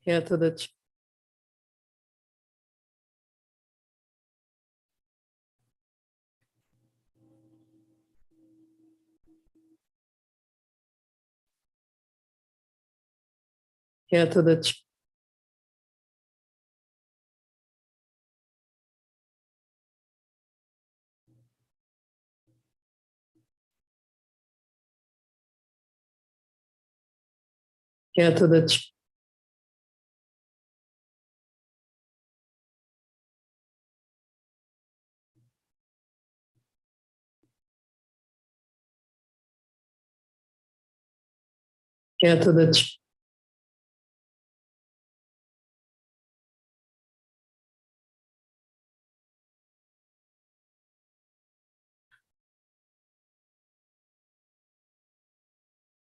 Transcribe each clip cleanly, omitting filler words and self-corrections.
Hail to the hail to the hail to the hail to the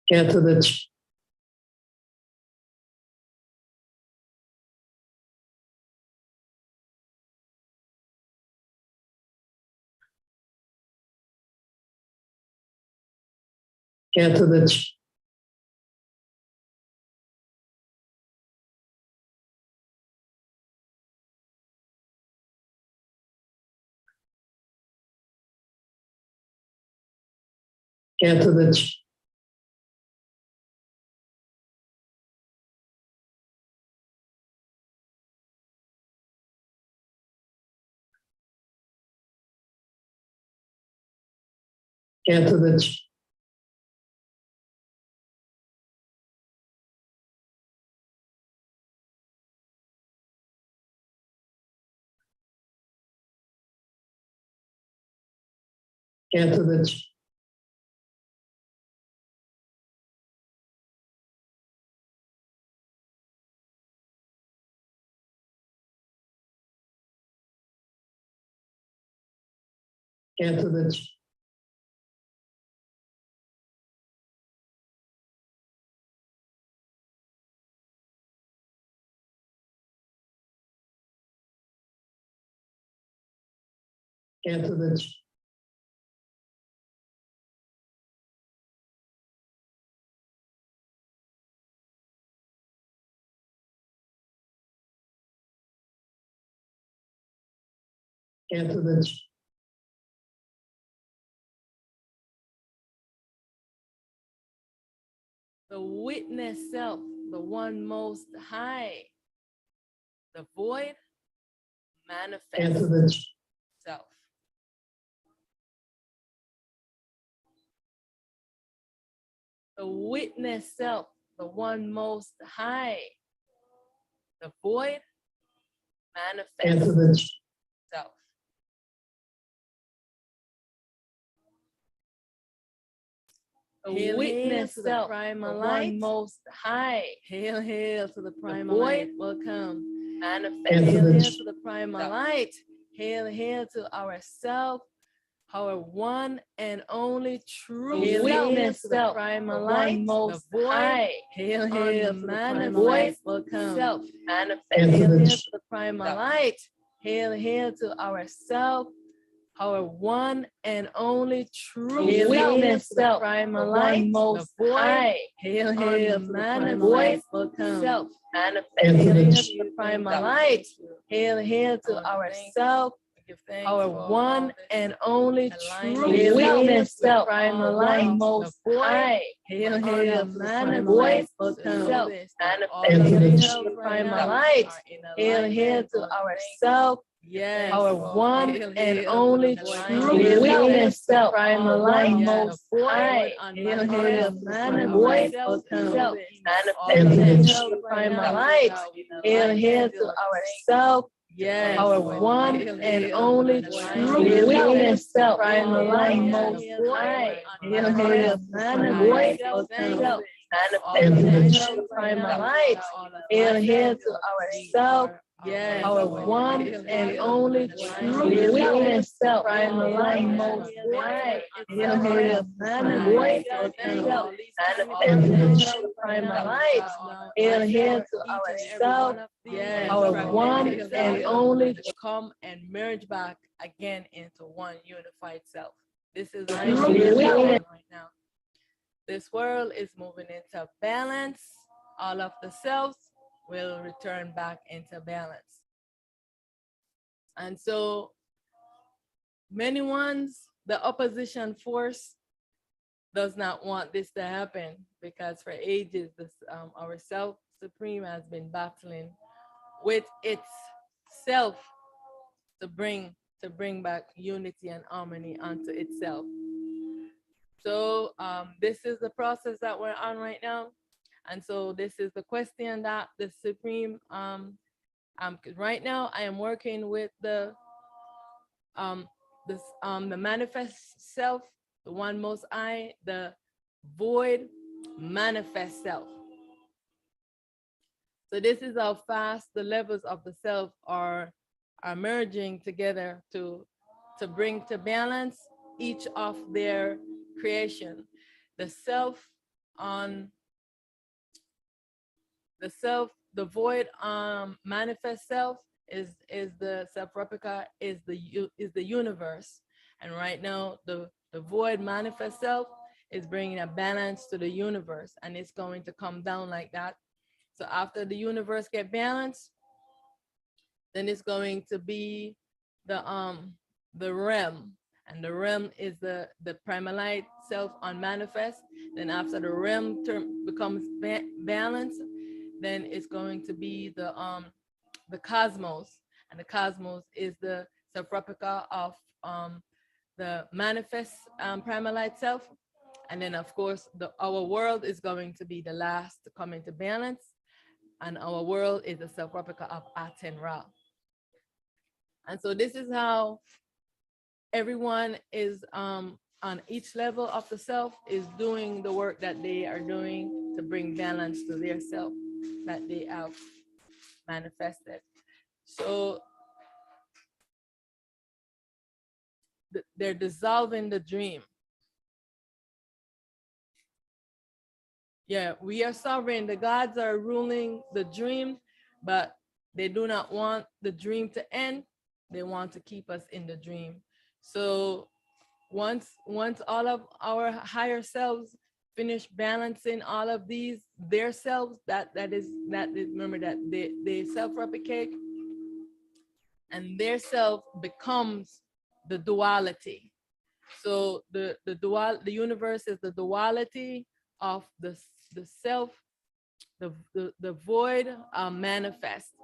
hail to the hail to the hail to the hail to the hail to the hail to the hail to the hail to the the witness self, the one most high, the void hail to manifest the self. The witness self, the one most high, the void hail to manifest the self. The Hail, witness hail to the self, primal the light. one most high, Hail, hail to the primal void light. Welcome. manifest hail Hail, to the hail to the primal self. light. Hail, hail to ourself, our one and only true Hail, hail witness to the the primal the light. one most The void. high, Hail, hail to the primal void light. Welcome. self manifest hail to Hail, the hail to the primal self. light. Hail, hail to ourself, our one and only true Hail, hail witness to the the primal the light. one most The void. high, Hail, hail to the primal void light. Welcome. self manifest hail to Hail, the hail to the primal self. light. Hail, hail to ourself, our one and only true Hail, hail witness to the the primal light. most high, Hail, hail to the primal void light. Welcome. self hail to Hail, the hail to the primal light. Hail, hail to ourself, Yes. our one Hail, and hail only to the true Hail, hail witness the self, primal the light. most high, Hail, hail to the primal void light. Welcome. self Hail, manifest hail to the primal light. Hail, hail to ourself, yes, our one and only true Hail, hail witness the self, primal light. most high, Hail, hail to the primal void light. self Welcome. manifest Hail, hail to the primal light. Hail, hail to ourself, yes, our one and only true witness the primal light. most high, Hail, hail to the primal light. Welcome. manifest Hail, hail to the primal light. Hail, hail to ourself, yes, our one and only come and merge back again into one unified self. This is true what is witness. happening right now. This world is moving into balance. All of the selves will return back into balance. And so many ones, the opposition force does not want this to happen, because for ages, this, our self supreme has been battling with itself to bring back unity and harmony unto itself. So this is the process that we're on right now. And so this is the question that the Supreme, right now I am working with the manifest self, the one most I, the void manifest self. So this is how fast the levels of the self are merging together to bring to balance each of their creation. The self on the void manifest self is the self-replica, is the universe. And right now the void manifest self is bringing a balance to the universe, and it's going to come down like that. So after the universe get balanced, then it's going to be the realm, and the realm is the primalite self unmanifest. Then after the realm becomes balanced, then it's going to be the cosmos, and the cosmos is the self-replica of the manifest primalite self. And then of course our world is going to be the last to come into balance, and our world is the self-replica of Aten Ra. And so this is how everyone is on each level of the self is doing the work that they are doing to bring balance to their self that they have manifested. So they're dissolving the dream. Yeah, we are sovereign. The gods are ruling the dream, but they do not want the dream to end. They want to keep us in the dream. So once all of our higher selves finish balancing all of these, their selves, that is remember that they self-replicate, and their self becomes the duality. So the universe is the duality of the self, the void manifest.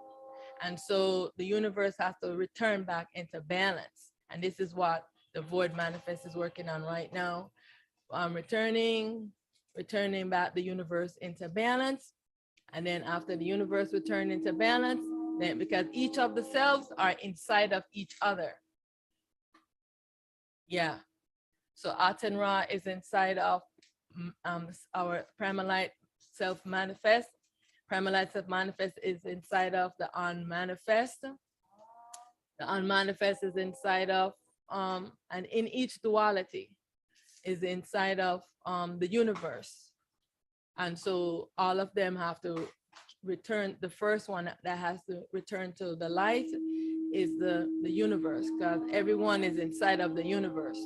And so the universe has to return back into balance. And this is what the void manifest is working on right now. Returning back the universe into balance. And then after the universe return into balance, then because each of the selves are inside of each other. Yeah. So Aten Ra is inside of our primalite self manifest. Primalite self manifest is inside of the unmanifest. The unmanifest is inside of and in each duality is inside of the universe. And so all of them have to return. The first one that has to return to the light is the universe, because everyone is inside of the universe.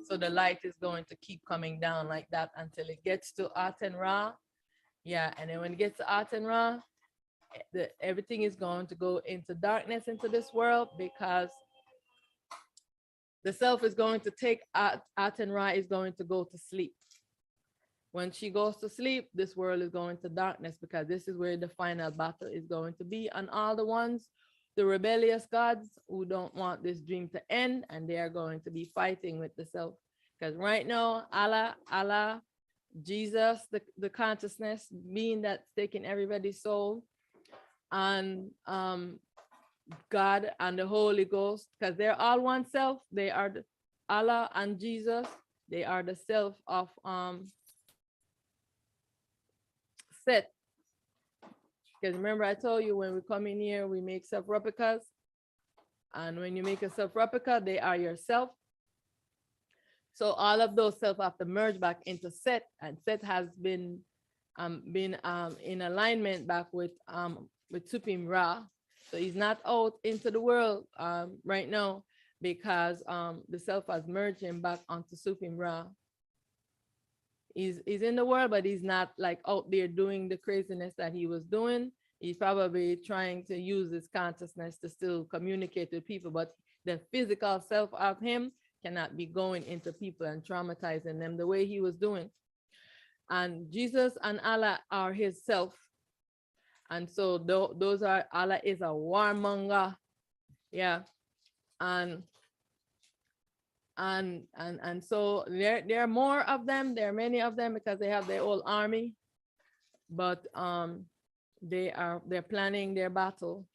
So the light is going to keep coming down like that until it gets to Aten Ra. Yeah, and then when it gets to Aten Ra, everything is going to go into darkness into this world, because the self is going to take Aten Ra is going to go to sleep. When she goes to sleep, this world is going to darkness, because this is where the final battle is going to be on all the ones, the rebellious gods who don't want this dream to end, and they are going to be fighting with the self. Because right now, Allah, Jesus, the consciousness being that's taking everybody's soul, and God and the Holy Ghost, because they're all one self. They are Allah and Jesus. They are the self of Set. Because remember I told you when we come in here, we make self-replicas. And when you make a self-replica, they are yourself. So all of those self have to merge back into Set, and Set has been in alignment back with Supreme Ra. So he's not out into the world right now, because the self has merged him back onto Supreme Ra. He's in the world, but he's not like out there doing the craziness that he was doing, He's probably trying to use his consciousness to still communicate with people, but the physical self of him cannot be going into people and traumatizing them the way he was doing. And Jesus and Allah are his self. And so those are, Allah is a warmonger. Yeah. And so there are more of them. There are many of them because they have their whole army. But they're planning their battle.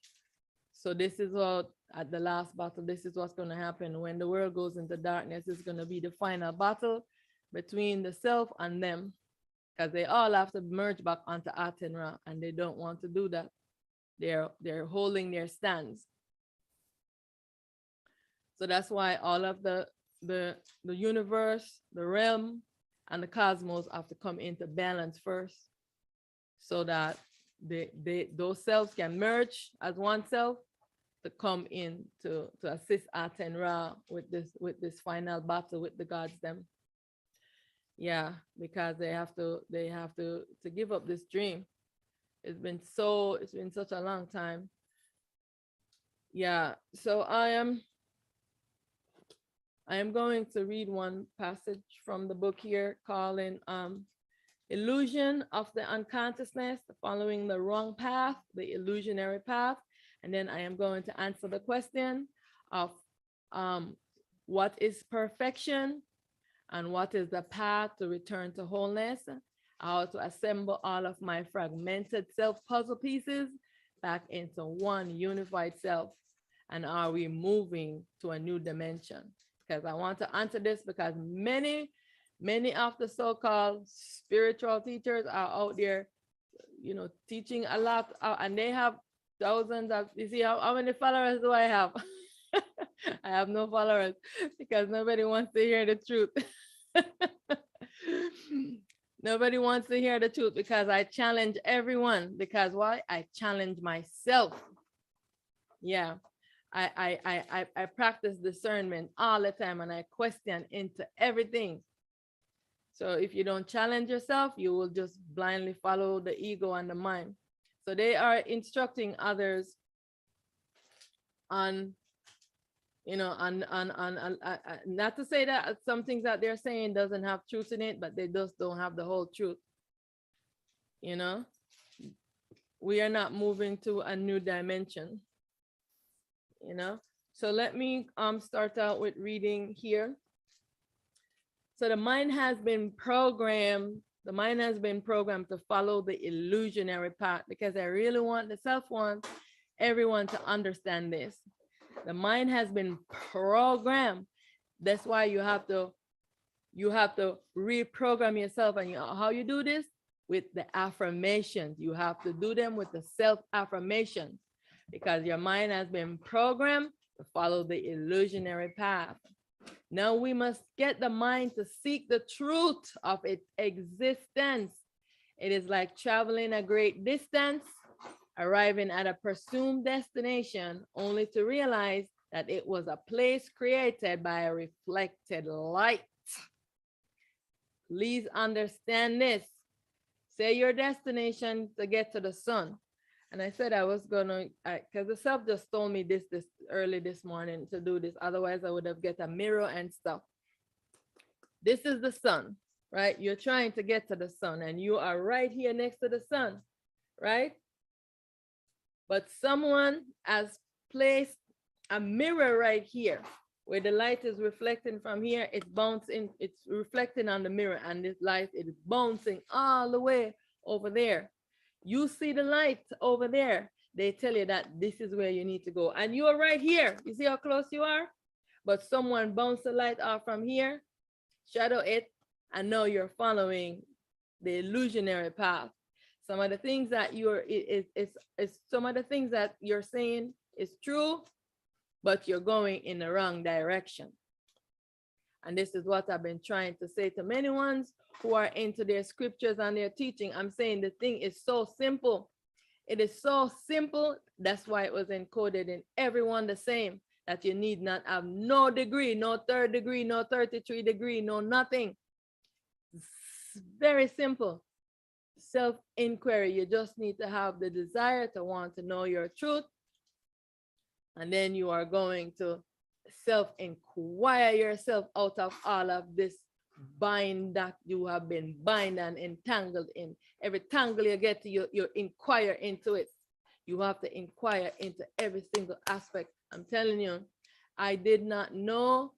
So this is what, at the last battle, this is what's going to happen when the world goes into darkness. It's going to be the final battle between the self and them, because they all have to merge back onto Aten-Ra, and they don't want to do that. They're holding their stands. So that's why all of the universe, the realm, and the cosmos have to come into balance first, so that those selves can merge as one self to come in to assist Aten-Ra with this final battle with the gods them. Yeah, because they have to give up this dream. It's been such a long time. Yeah, so I am going to read one passage from the book here called Illusion of the Unconsciousness, Following the Wrong Path, the Illusionary Path. And then I am going to answer the question of what is perfection and what is the path to return to wholeness, how to assemble all of my fragmented self puzzle pieces back into one unified self, and are we moving to a new dimension? Because I want to answer this because many of the so-called spiritual teachers are out there, teaching a lot, and they have thousands of, you see, how many followers do I have? I have no followers because nobody wants to hear the truth. Nobody wants to hear the truth because I challenge everyone. Because why? I challenge myself. Yeah. I practice discernment all the time, and I question into everything. So if you don't challenge yourself, you will just blindly follow the ego and the mind. So they are instructing others on, not to say that some things that they're saying doesn't have truth in it, but they just don't have the whole truth. We are not moving to a new dimension. So let me start out with reading here. So the mind has been programmed to follow the illusionary path, because I really want, the self wants everyone to understand this. The mind has been programmed. That's why you have to reprogram yourself. And how you do this? With the affirmations. You have to do them with the self affirmations, because your mind has been programmed to follow the illusionary path. Now we must get the mind to seek the truth of its existence. It is like traveling a great distance, arriving at a presumed destination, only to realize that it was a place created by a reflected light. Please understand this. Say your destination to get to the sun. And I said I was gonna, because the self just told me this early this morning to do this. Otherwise, I would have get a mirror and stuff. This is the sun, right? You're trying to get to the sun, and you are right here next to the sun, right? But someone has placed a mirror right here, where the light is reflecting from here. It's bouncing, it's reflecting on the mirror, and this light is bouncing all the way over there. You see the light over there. They tell you that this is where you need to go. And you're right here. You see how close you are? But someone bounced the light off from here, shadow it, and now you're following the illusionary path. Some of the things that some of the things that you're saying is true, but you're going in the wrong direction. And this is what I've been trying to say to many ones who are into their scriptures and their teaching. I'm saying the thing is so simple. It is so simple. That's why it was encoded in everyone the same, that you need not have no degree, no third degree, no 33 degree, no nothing. It's very simple. self-inquiry. You just need to have the desire to want to know your truth. And then you are going to self-inquire yourself out of all of this bind that you have been bind and entangled in. Every tangle you get to, you inquire into it. You have to inquire into every single aspect. I'm telling you, I did not know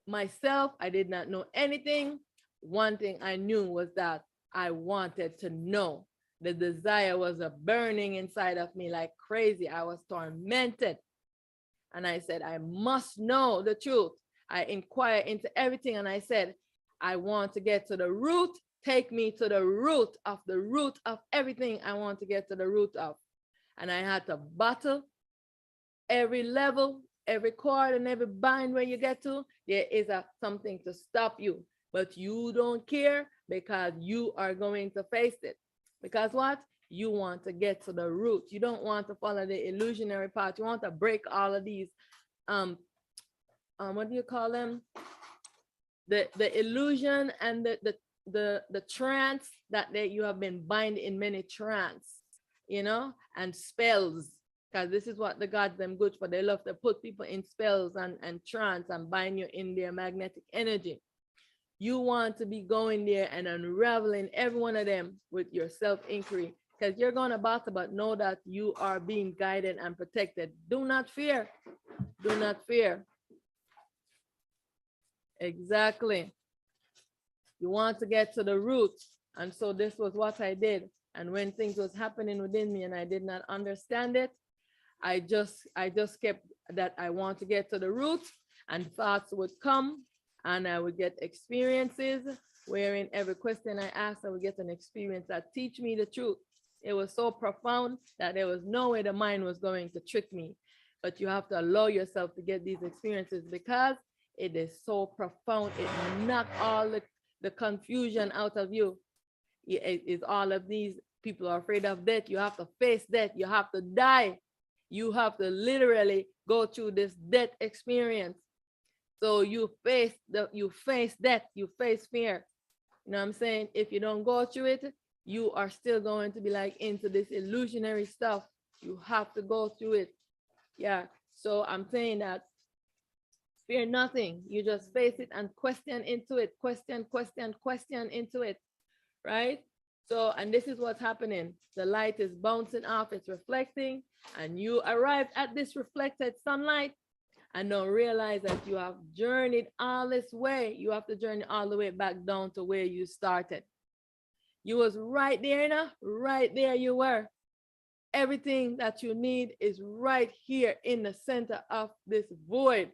myself. I did not know anything. One thing I knew was that I wanted to know. The desire was a burning inside of me like crazy. I was tormented. And I said, I must know the truth. I inquired into everything and I said, I want to get to the root. Take me to the root of everything I want to get to the root of. And I had to battle every level, every chord and every bind where you get to, there is something to stop you. But you don't care because you are going to face it. Because what? You want to get to the root. You don't want to follow the illusionary path. You want to break all of these, what do you call them? The illusion and the trance that you have been bind in many trance, you know, and spells. Because this is what the gods them good for. They love to put people in spells and trance and bind you in their magnetic energy. You want to be going there and unraveling every one of them with your self-inquiry, because you're going to battle, but know that you are being guided and protected. Do not fear. Do not fear. Exactly. You want to get to the root. And so this was what I did. And when things was happening within me and I did not understand it, I just kept that I want to get to the root, and thoughts would come and I would get experiences wherein every question I asked, I would get an experience that teach me the truth. It was so profound that there was no way the mind was going to trick me. But you have to allow yourself to get these experiences because it is so profound. It knocks all the confusion out of you. It is all of these people are afraid of death. You have to face death. You have to die. You have to literally go through this death experience. So you face death, you face fear. You know what I'm saying? If you don't go through it, you are still going to be like into this illusionary stuff. You have to go through it. Yeah. So I'm saying that fear nothing. You just face it and question into it. Question into it. Right? So, and this is what's happening. The light is bouncing off, it's reflecting, and you arrive at this reflected sunlight and don't realize that you have journeyed all this way. You have to journey all the way back down to where you started. You was right there, you know? Right there you were. Everything that you need is right here in the center of this void.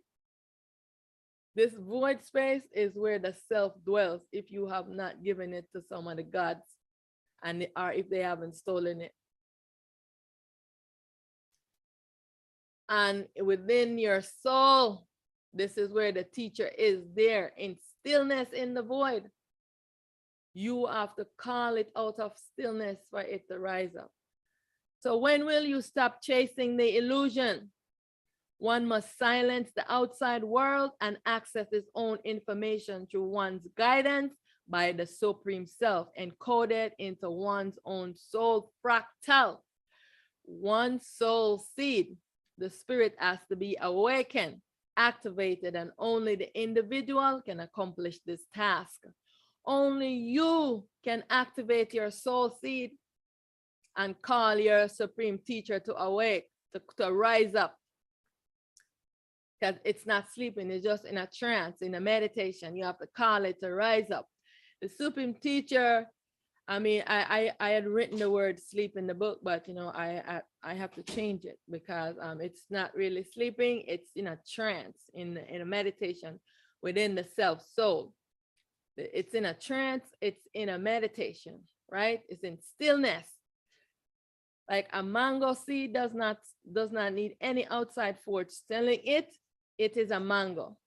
This void space is where the self dwells if you have not given it to some of the gods, and or if they haven't stolen it. And within your soul, this is where the teacher is there in stillness in the void. You have to call it out of stillness for it to rise up. So when will you stop chasing the illusion? One must silence the outside world and access his own information through one's guidance by the Supreme Self, encoded into one's own soul fractal. One soul seed, the spirit has to be awakened, activated, and only the individual can accomplish this task. Only you can activate your soul seed and call your supreme teacher to awake, to rise up. Because it's not sleeping, it's just in a trance, in a meditation. You have to call it to rise up. The supreme teacher, I mean, I had written the word sleep in the book, but you know, I have to change it because it's not really sleeping, it's in a trance, in a meditation within the self soul. It's in a trance, it's in a meditation, right? It's in stillness. Like a mango seed does not need any outside force telling it is a mango.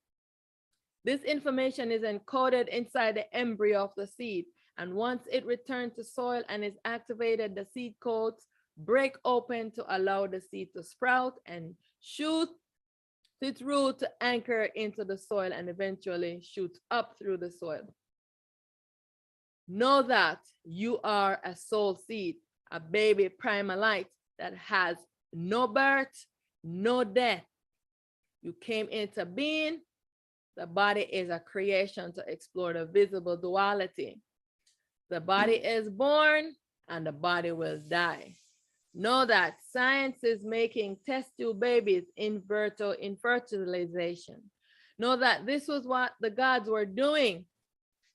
This information is encoded inside the embryo of the seed. And once it returns to soil and is activated, the seed coats break open to allow the seed to sprout and shoot its root to anchor into the soil and eventually shoot up through the soil. Know that you are a soul seed, a baby primal light that has no birth, no death. You came into being. The body is a creation to explore the visible duality. The body is born and the body will die. Know that science is making test tube babies in fertilization. Know that this was what the gods were doing,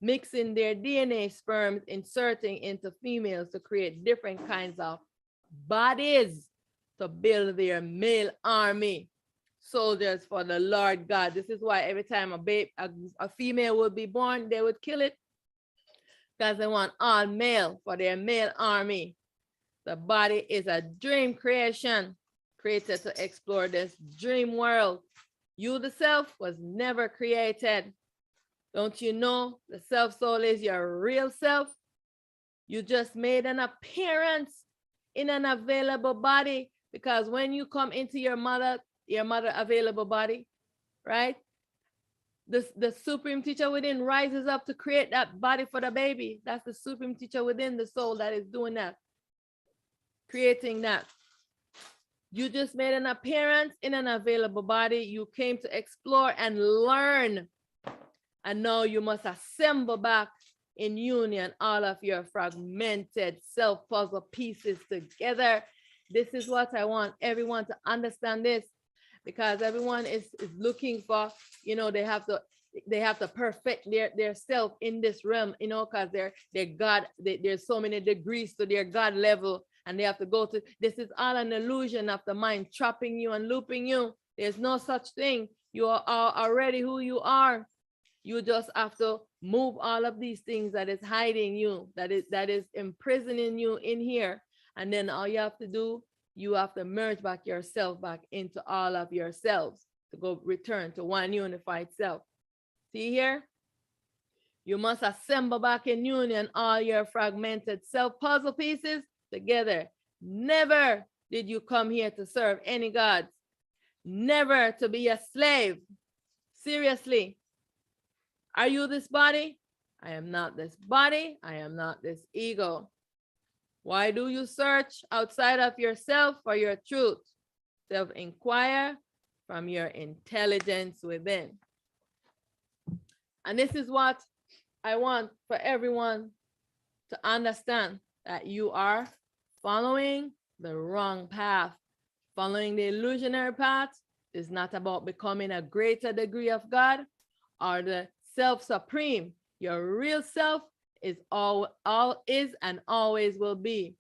mixing their DNA sperms, inserting into females to create different kinds of bodies to build their male army, soldiers for the Lord God. This is why every time a female would be born, they would kill it, because they want all male for their male army. The body is a dream creation created to explore this dream world. You, the self, was never created. Don't you know the self soul is your real self? You just made an appearance in an available body, because when you come into your mother available body, right? The supreme teacher within rises up to create that body for the baby. That's the supreme teacher within the soul that is doing that, creating that. You just made an appearance in an available body. You came to explore and learn. And now you must assemble back in union all of your fragmented self-puzzle pieces together. This is what I want everyone to understand this, because everyone is looking for, you know, they have to perfect their self in this realm, you know, because they're God, there's so many degrees to their God level, and they have to go to, this is all an illusion of the mind trapping you and looping you. There's no such thing. You are already who you are. You just have to move all of these things that is hiding you, that is imprisoning you in here. And then all you have to do, you have to merge back yourself back into all of yourselves to go return to one unified self. See here? You must assemble back in union all your fragmented self puzzle pieces together. Never did you come here to serve any gods. Never to be a slave. Seriously. Are you this body? I am not this body. I am not this ego. Why do you search outside of yourself for your truth? Self-inquire from your intelligence within. And this is what I want for everyone to understand, that you are following the wrong path. Following the illusionary path is not about becoming a greater degree of God or the self-supreme. Your real self is all is and always will be.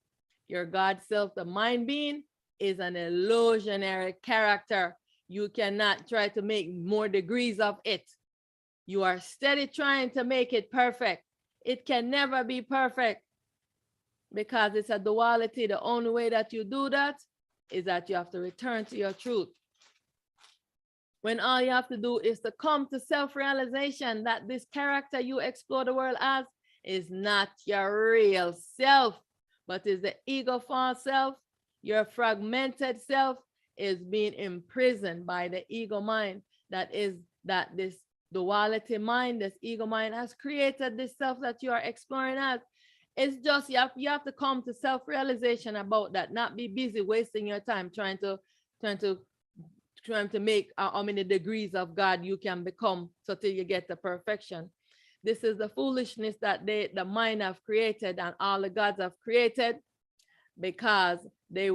Your God self, the mind being, is an illusionary character. You cannot try to make more degrees of it. You are steady trying to make it perfect. It can never be perfect, because it's a duality. The only way that you do that is that you have to return to your truth. When all you have to do is to come to self-realization that this character you explore the world as is not your real self, but is the ego false self. Your fragmented self is being imprisoned by the ego mind. That this duality mind, this ego mind has created this self that you are exploring as. It's just you have to come to self-realization about that, not be busy wasting your time trying to make how many degrees of God you can become so till you get to perfection. This is the foolishness that the mind have created and all the gods have created, because they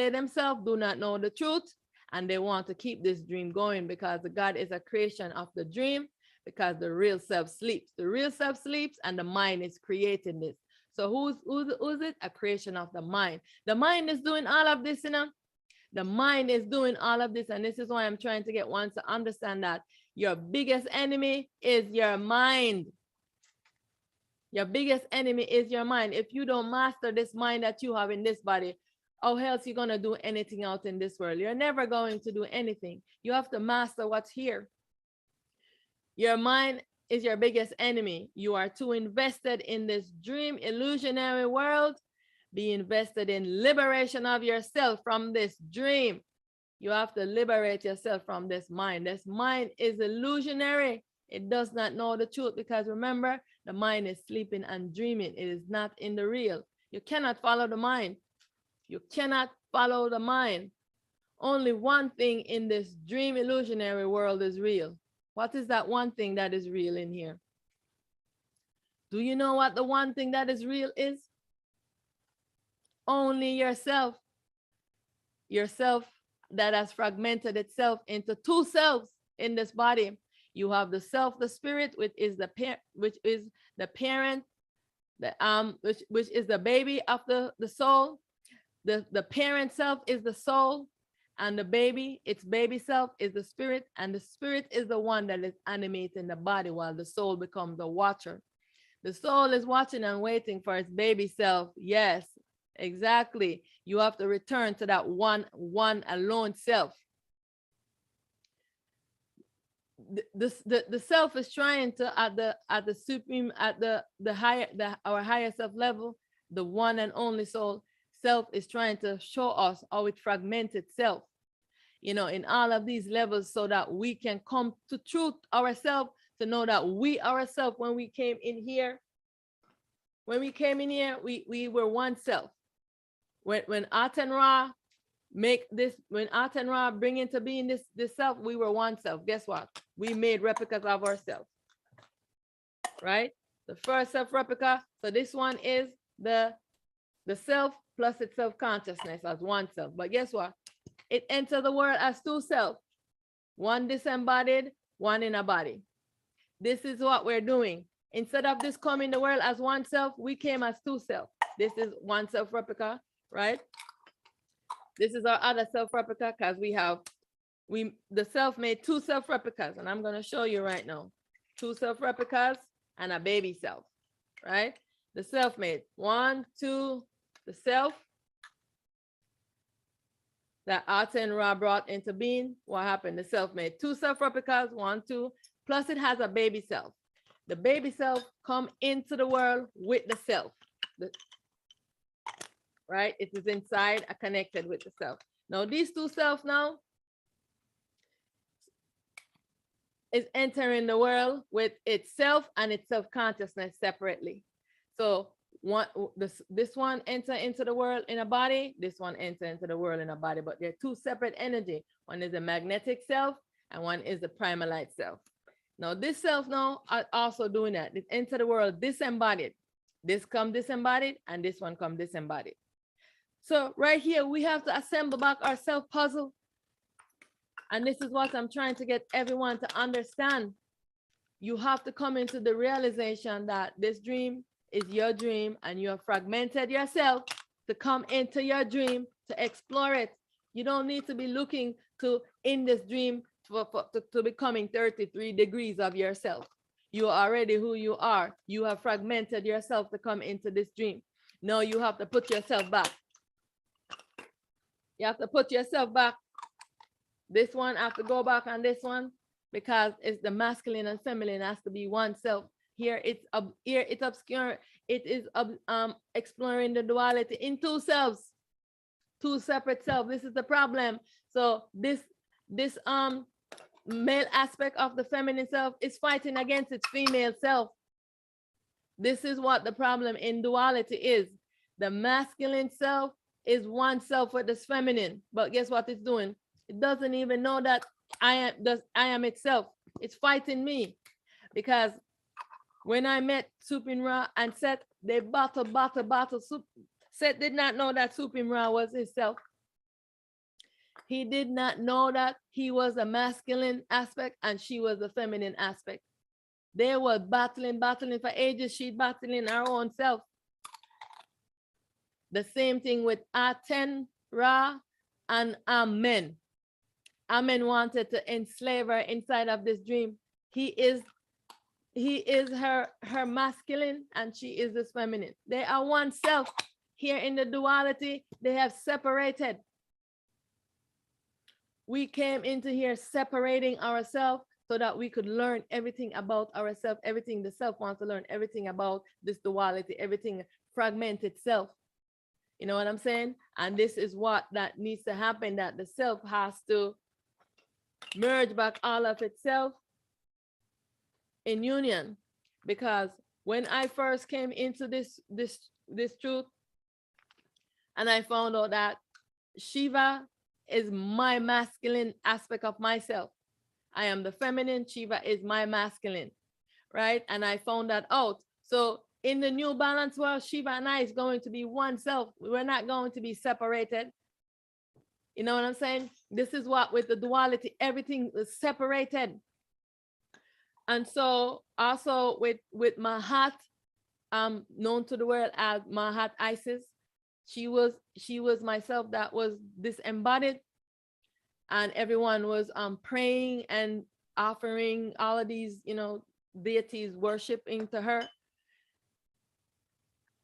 themselves do not know the truth, and they want to keep this dream going, because the God is a creation of the dream, because the real self sleeps. The real self sleeps and the mind is creating this. So who's it? A creation of the mind. The mind is doing all of this, you know. The mind is doing all of this, and this is why I'm trying to get one to understand that your biggest enemy is your mind. Your biggest enemy is your mind. If you don't master this mind that you have in this body, how else are you going to do anything out in this world? You're never going to do anything. You have to master what's here. Your mind is your biggest enemy. You are too invested in this dream illusionary world. Be invested in liberation of yourself from this dream. You have to liberate yourself from this mind. This mind is illusionary. It does not know the truth because remember, the mind is sleeping and dreaming. It is not in the real. You cannot follow the mind. You cannot follow the mind. Only one thing in this dream illusionary world is real. What is that one thing that is real in here? Do you know what the one thing that is real is? Only yourself. Yourself that has fragmented itself into two selves in this body. You have the self, the spirit, which is the parent, which is the baby of the soul. The parent self is the soul, and the baby, its baby self, is the spirit, and the spirit is the one that is animating the body while the soul becomes the watcher. The soul is watching and waiting for its baby self. Yes, exactly. You have to return to that one alone self. The self is trying to at the supreme, at our higher self level, the one and only soul self is trying to show us how it fragmented self, you know, in all of these levels, so that we can come to truth ourselves, to know that we ourselves, when we came in here, we were one self. When Aten Ra when Aten Ra bring into being this self, we were one self. Guess what? We made replicas of ourselves, right? The first self replica. So this one is the self plus its self-consciousness as one self. But guess what? It entered the world as two self, one disembodied, one in a body. This is what we're doing. Instead of this coming the world as one self, we came as two self. This is one self replica, right? This is our other self replica, because the self made two self replicas, and I'm going to show you right now. Two self replicas and a baby self, right? The self made 1, 2, the self that Aten Ra brought into being. What happened? The self made two self replicas, 1, 2, plus it has a baby self. The baby self come into the world with the self, right? It is inside, connected with the self. Now these two selves now is entering the world with itself and its self-consciousness separately. So this one enter into the world in a body, this one enter into the world in a body, but they're two separate energy. One is the magnetic self and one is the primalite self. Now this self now are also doing that. It enter the world disembodied. This come disembodied and this one come disembodied. So right here, we have to assemble back our self puzzle. And this is what I'm trying to get everyone to understand. You have to come into the realization that this dream is your dream, and you have fragmented yourself to come into your dream to explore it. You don't need to be looking to in this dream to becoming 33 degrees of yourself. You are already who you are. You have fragmented yourself to come into this dream. Now you have to put yourself back. You have to put yourself back. This one have to go back on this one, because it's the masculine and feminine has to be one self. Here it's obscure. It is exploring the duality in two selves, two separate selves. This is the problem. So this male aspect of the feminine self is fighting against its female self. This is what the problem in duality is. The masculine self is one self with this feminine, but guess what it's doing? It doesn't even know that I am itself. It's fighting me, because when I met Supreme Ra and Set, they battle. Set did not know that Supreme Ra was himself. He did not know that he was a masculine aspect and she was a feminine aspect. They were battling for ages. She battling her own self. The same thing with Aten Ra and Amen. Amen wanted to enslave her inside of this dream. He is her masculine and she is this feminine. They are one self. Here in the duality, they have separated. We came into here separating ourselves so that we could learn everything about ourselves, everything the self wants to learn, everything about this duality, everything fragmented self. You know what I'm saying? And this is what that needs to happen, that the self has to merge back all of itself in union, because when I first came into this truth, and I found out that Shiva is my masculine aspect of myself. I am the feminine, Shiva is my masculine, right? And I found that out. So in the new balance world, Shiva and I is going to be one self. We're not going to be separated. You know what I'm saying? This is what with the duality, everything is separated. And so also with Mahat, known to the world as Mahat Isis, she was myself that was disembodied, and everyone was praying and offering all of these, you know, deities worshiping to her.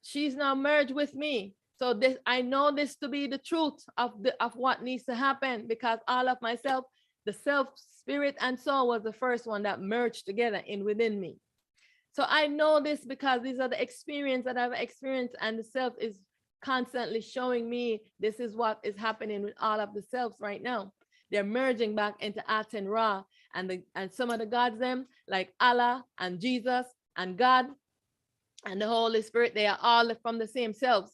She's now merged with me. So this, I know this to be the truth of what needs to happen, because all of myself, the self, spirit, and soul was the first one that merged together within me. So I know this because these are the experiences that I've experienced, and the self is constantly showing me this is what is happening with all of the selves right now. They're merging back into Aten Ra, and some of the gods, them like Allah and Jesus and God and the Holy Spirit, they are all from the same selves,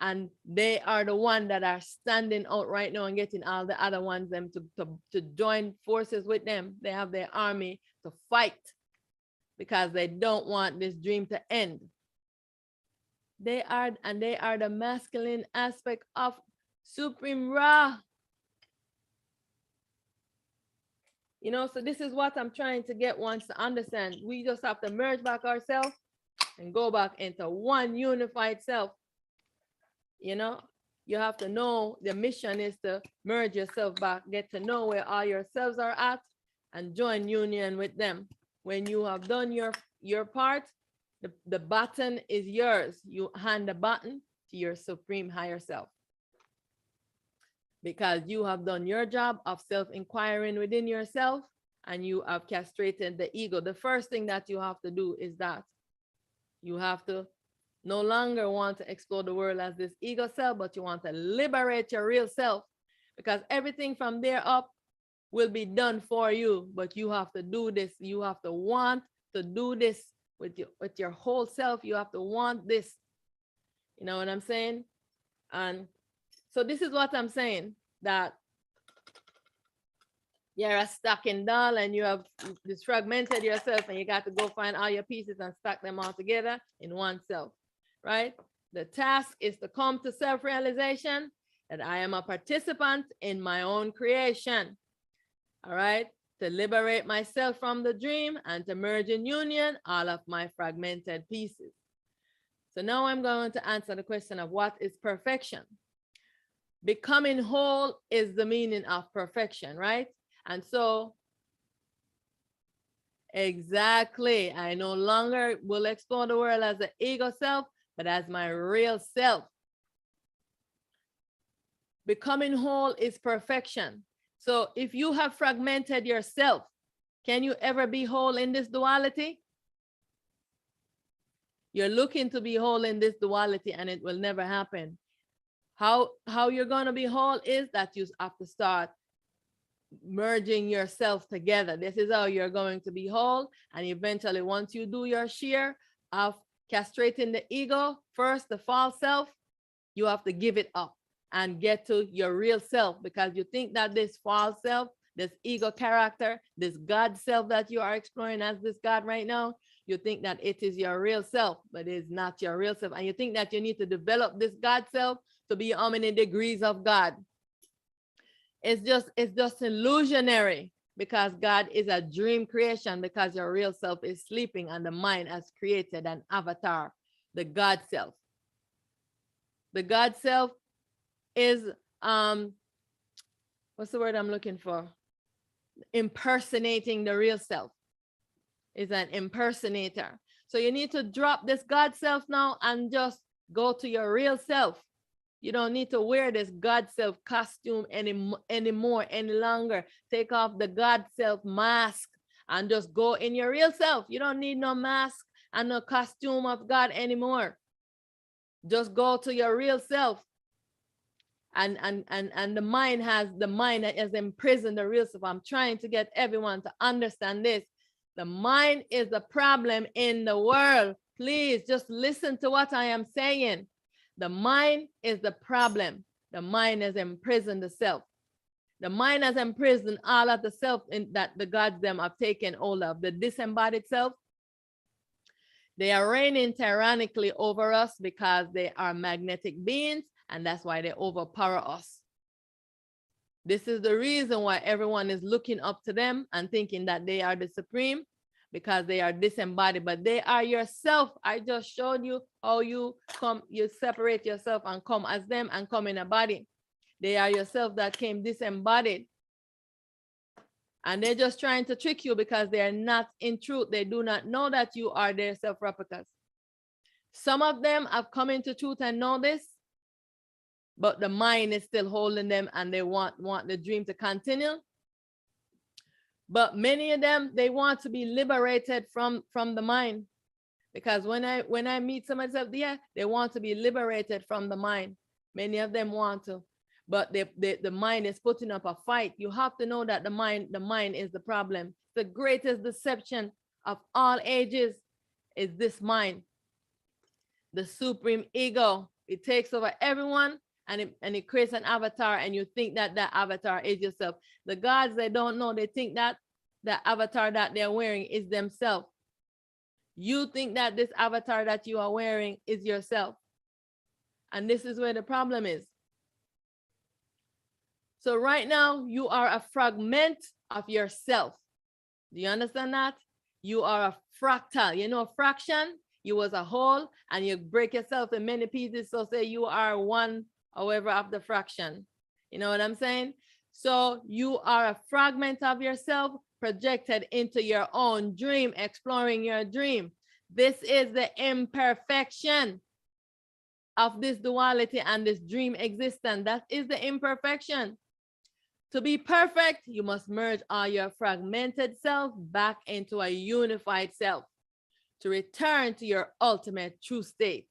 and they are the one that are standing out right now and getting all the other ones them to join forces with them. They have their army to fight because they don't want this dream to end. They are the masculine aspect of Supreme Ra. You know, so this is what I'm trying to get ones to understand. We just have to merge back ourselves and go back into one unified self. You know, you have to know the mission is to merge yourself back, get to know where all yourselves are at, and join union with them. When you have done your part, the baton is yours. You hand the baton to your supreme higher self, because you have done your job of self-inquiring within yourself, and you have castrated the ego. The first thing that you have to do is that you have to no longer want to explore the world as this ego self, but you want to liberate your real self, because everything from there up will be done for you. But you have to do this. You have to want to do this with your whole self. You have to want this. You know what I'm saying? And so this is what I'm saying, that you're a stacking doll and you have this fragmented yourself, and you got to go find all your pieces and stack them all together in one self, right? The task is to come to self-realization that I am a participant in my own creation, all right? To liberate myself from the dream and to merge in union all of my fragmented pieces. So now I'm going to answer the question of what is perfection. Becoming whole is the meaning of perfection, right? And so, exactly, I no longer will explore the world as the ego self, but as my real self. Becoming whole is perfection. So if you have fragmented yourself, can you ever be whole in this duality? You're looking to be whole in this duality, and it will never happen. How you're going to be whole is that you have to start merging yourself together. This is how you're going to be whole. And eventually, once you do your share of castrating the ego, first the false self, you have to give it up and get to your real self, because you think that this false self, this ego character, this God self that you are exploring as this God right now, you think that it is your real self, but it is not your real self. And you think that you need to develop this God self to be how many degrees of God. It's just illusionary, because God is a dream creation, because your real self is sleeping and the mind has created an avatar, the God self. The God self is, what's the word I'm looking for? Impersonating the real self. Is an impersonator. So you need to drop this God self now and just go to your real self. You don't need to wear this God self costume anymore, any longer. Take off the God self mask and just go in your real self. You don't need no mask and no costume of God anymore. Just go to your real self. And the mind has imprisoned the real self. I'm trying to get everyone to understand this. The mind is the problem in the world. Please just listen to what I am saying. The mind is the problem. The mind has imprisoned the self. The mind has imprisoned all of the self that the gods them have taken hold of. The disembodied self, they are reigning tyrannically over us because they are magnetic beings, and that's why they overpower us. This is the reason why everyone is looking up to them and thinking that they are the supreme, because they are disembodied, but they are yourself. I just showed you how you separate yourself and come as them and come in a body. They are yourself that came disembodied. And they're just trying to trick you because they are not in truth. They do not know that you are their self-replicas. Some of them have come into truth and know this, but the mind is still holding them and they want the dream to continue. But many of them, they want to be liberated from the mind. Because when I meet somebody else, yeah, they want to be liberated from the mind. Many of them want to. But the mind is putting up a fight. You have to know that the mind is the problem. The greatest deception of all ages is this mind. The supreme ego. It takes over everyone and it creates an avatar, and you think that that avatar is yourself. The gods, they don't know. They think that the avatar that they're wearing is themselves. You think that this avatar that you are wearing is yourself. And this is where the problem is. So right now, you are a fragment of yourself. Do you understand that? You are a fractal. You know, fraction, you was a whole, and you break yourself in many pieces. So say you are one, however, of the fraction. You know what I'm saying? So you are a fragment of yourself projected into your own dream, exploring your dream. This is the imperfection of this duality and this dream existence. That is the imperfection. To be perfect, you must merge all your fragmented self back into a unified self to return to your ultimate true state.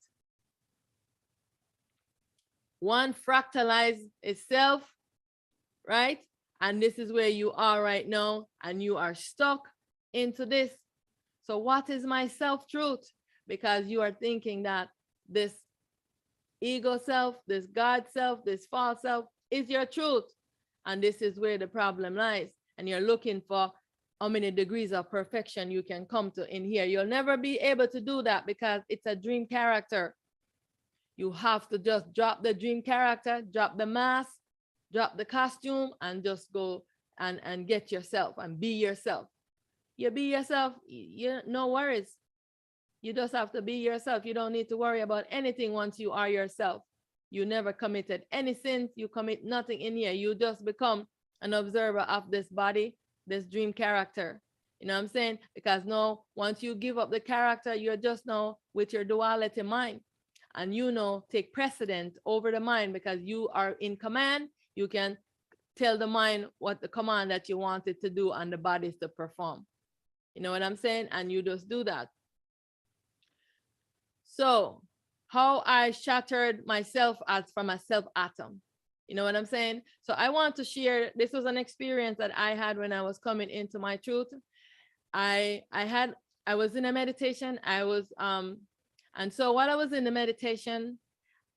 One fractalized itself, right? And this is where you are right now, and you are stuck into this. So what is my self-truth? Because you are thinking that this ego self, this God self, this false self is your truth. And this is where the problem lies. And you're looking for how many degrees of perfection you can come to in here. You'll never be able to do that because it's a dream character. You have to just drop the dream character, drop the mask, drop the costume, and just go and get yourself and be yourself. You be yourself, no worries. You just have to be yourself. You don't need to worry about anything once you are yourself. You never committed any sins. You commit nothing in here. You just become an observer of this body, this dream character. You know what I'm saying? Because now, once you give up the character, you're just now with your duality mind. And you know, take precedent over the mind because you are in command. You can tell the mind what the command that you want it to do and the bodies to perform. You know what I'm saying? And you just do that. So how I shattered myself as from a self atom. You know what I'm saying? So I want to share, this was an experience that I had when I was coming into my truth. I was in a meditation. And so while I was in the meditation,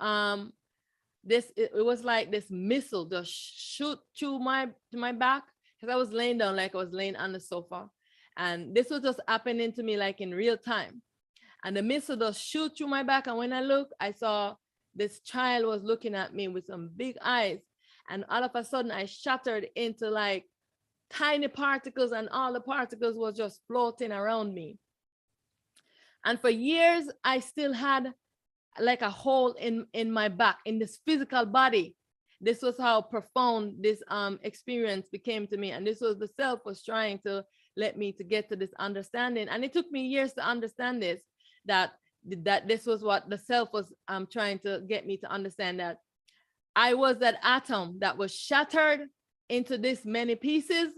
it was like this missile just shoot to my back, because I was laying down like I was laying on the sofa. And this was just happening to me like in real time. And the missile just shoot through my back. And when I looked, I saw this child was looking at me with some big eyes. And all of a sudden I shattered into like tiny particles, and all the particles was just floating around me. And for years, I still had like a hole in my back, in this physical body. This was how profound this experience became to me. And this was the self was trying to let me to get to this understanding. And it took me years to understand this, that this was what the self was trying to get me to understand, that I was that atom that was shattered into this many pieces,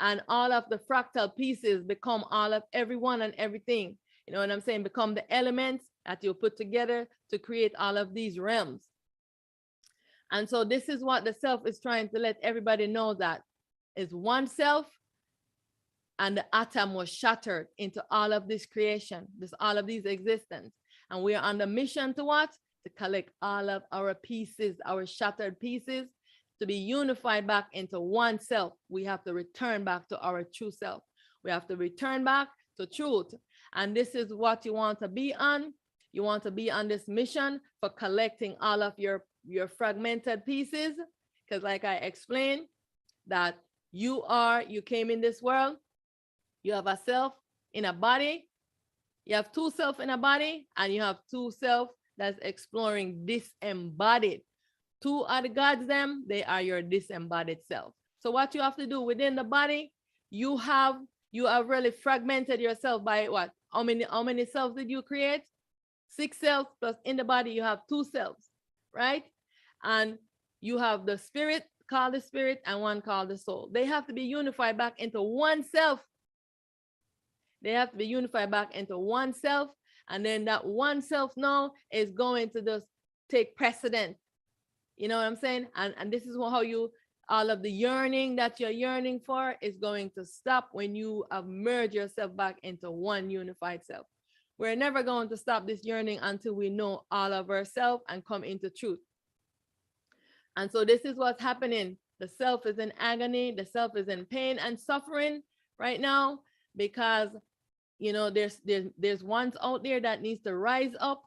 and all of the fractal pieces become all of everyone and everything. You know what I'm saying? Become the elements that you put together to create all of these realms. And so this is what the self is trying to let everybody know, that is one self, and the atom was shattered into all of this creation, all of these existence. And we are on the mission to what? To collect all of our pieces, our shattered pieces, to be unified back into one self. We have to return back to our true self. We have to return back to truth. And this is what you want to be on. You want to be on this mission for collecting all of your fragmented pieces. Because like I explained, that you came in this world, you have a self in a body, you have two self in a body, and you have two self that's exploring disembodied. Two are the gods them, they are your disembodied self. So what you have to do within the body, you have really fragmented yourself by what? How many selves did you create? 6 selves, plus in the body you have 2 selves, right? And you have the spirit called the spirit and one called the soul. They have to be unified back into one self. They have to be unified back into one self, and then that one self now is going to just take precedent. You know what I'm saying? And this is how all of the yearning that you're yearning for is going to stop when you have merged yourself back into one unified self. We're never going to stop this yearning until we know all of ourselves and come into truth. And so this is what's happening. The self is in agony, the self is in pain and suffering right now, because there's ones out there that needs to rise up,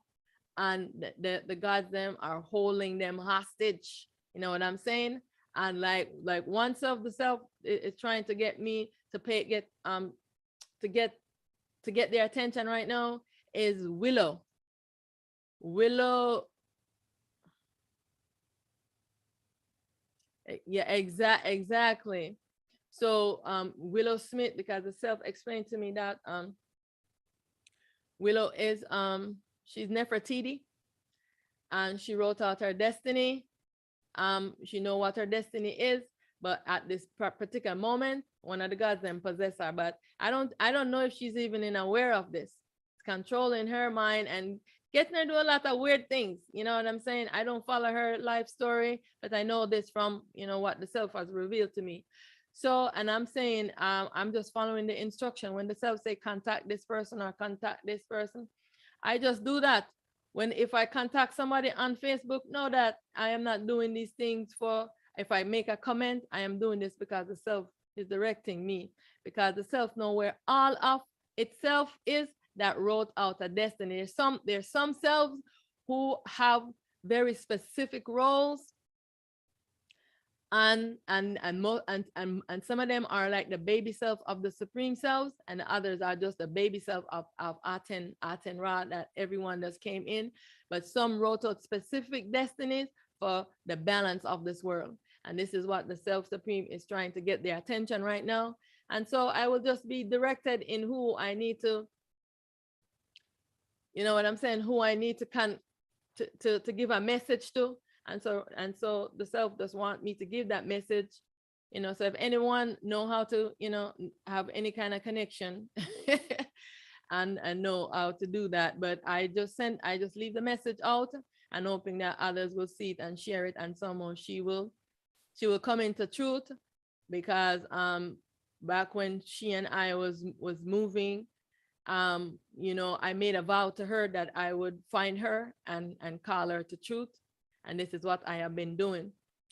and the gods them are holding them hostage. You know what I'm saying? And like one self, the self is trying to get me to get their attention right now is Willow. Yeah, exactly. So Willow Smith, because the self explained to me that Willow is she's Nefertiti, and she wrote out her destiny. She know what her destiny is, but at this particular moment, one of the gods then possess her. But I don't know if she's even aware of this. It's controlling her mind and getting her to do a lot of weird things. You know what I'm saying? I don't follow her life story, but I know this from what the self has revealed to me. So, and I'm saying I'm just following the instruction. When the self say contact this person or contact this person, I just do that. If I contact somebody on Facebook, know that I am not doing these things if I make a comment, I am doing this because the self is directing me, because the self know where all of itself is that wrote out a destiny. There's some selves who have very specific roles, and some of them are like the baby self of the supreme selves, and the others are just the baby self of Aten Ra that everyone just came in. But some wrote out specific destinies for the balance of this world, and this is what the self supreme is trying to get their attention right now. And so I will just be directed in who I need to, you know what I'm saying, who I need to give a message to. And so the self does want me to give that message, so if anyone know how to, have any kind of connection and know how to do that. But I just leave the message out and hoping that others will see it and share it, and somehow she will come into truth. Because back when she and I was moving, I made a vow to her that I would find her and call her to truth. And this is what I have been doing.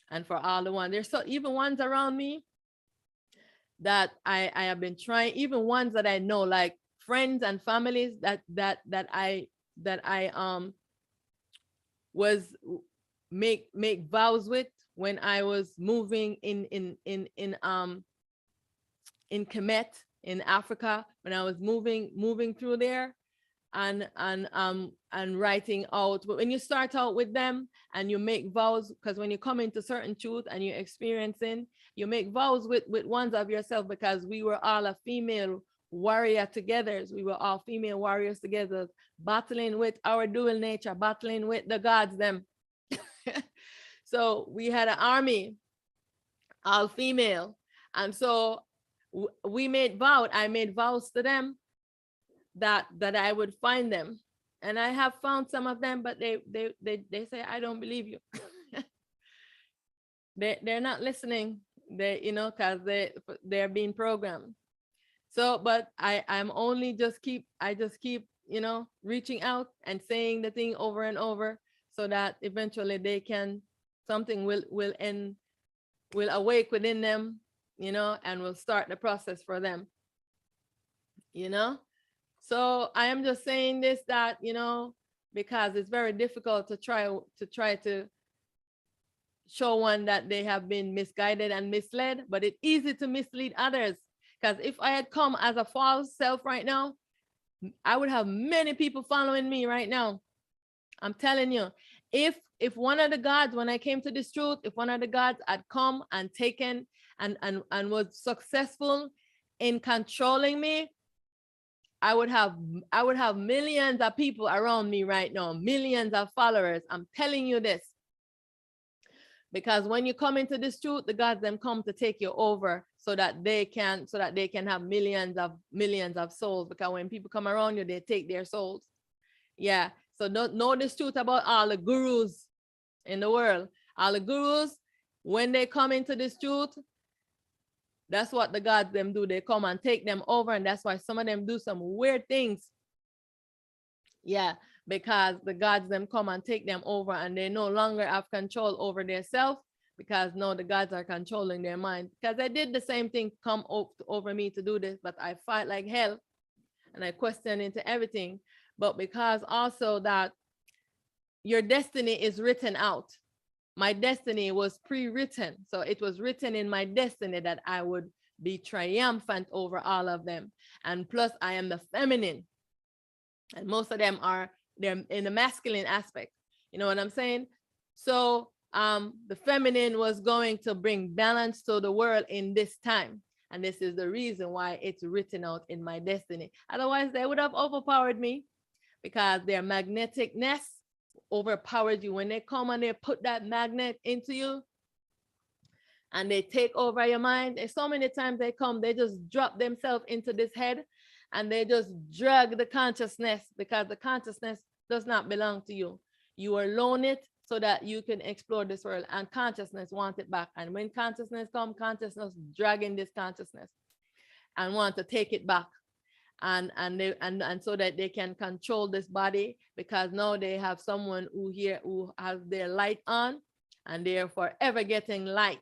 And for all the ones, there's even ones around me that I have been trying, even ones that I know, like friends and families that I was make vows with when I was moving in Kemet in Africa, when I was moving through there. And writing out. But when you start out with them and you make vows, because when you come into certain truth and you're experiencing, you make vows with ones of yourself, because we were all a female warrior together. We were all female warriors together, battling with our dual nature, battling with the gods them. So we had an army, all female. And so I made vows to them that I would find them. And I have found some of them, but they say, I don't believe you. They're not listening. Because they're being programmed. So, but I'm only just keep, you know, reaching out and saying the thing over and over so that eventually they can, something will awake within them, you know, and will start the process for them, you know. So I am just saying this, that, you know, because it's very difficult to try to show one that they have been misguided and misled, but it's easy to mislead others. Because if I had come as a false self right now, I would have many people following me right now. I'm telling you, if one of the gods, when I came to this truth, if one of the gods had come and taken and was successful in controlling me, I would have millions of people around me right now, millions of followers. I'm telling you this. Because when you come into this truth, the gods them come to take you over so that they can have millions of souls. Because when people come around you, they take their souls. Yeah. So know this truth about all the gurus in the world. All the gurus, when they come into this truth, that's what the gods them do. They come and take them over, and that's why some of them do some weird things. Yeah, because the gods them come and take them over, and they no longer have control over their self, because now the gods are controlling their mind. Because I did the same thing, come over me to do this, but I fight like hell, and I question into everything. But because also that your destiny is written out. My destiny was pre-written. So it was written in my destiny that I would be triumphant over all of them. And plus I am the feminine. And most of them they're in the masculine aspect. You know what I'm saying? So the feminine was going to bring balance to the world in this time. And this is the reason why it's written out in my destiny. Otherwise, they would have overpowered me, because their magneticness overpowers you. When they come and they put that magnet into you and they take over your mind, and so many times they come, they just drop themselves into this head and they just drag the consciousness, because the consciousness does not belong to you. You alone it so that you can explore this world, and consciousness wants it back. And when consciousness comes, consciousness dragging this consciousness and want to take it back. And so that they can control this body, because now they have someone who has their light on, and they're forever getting light.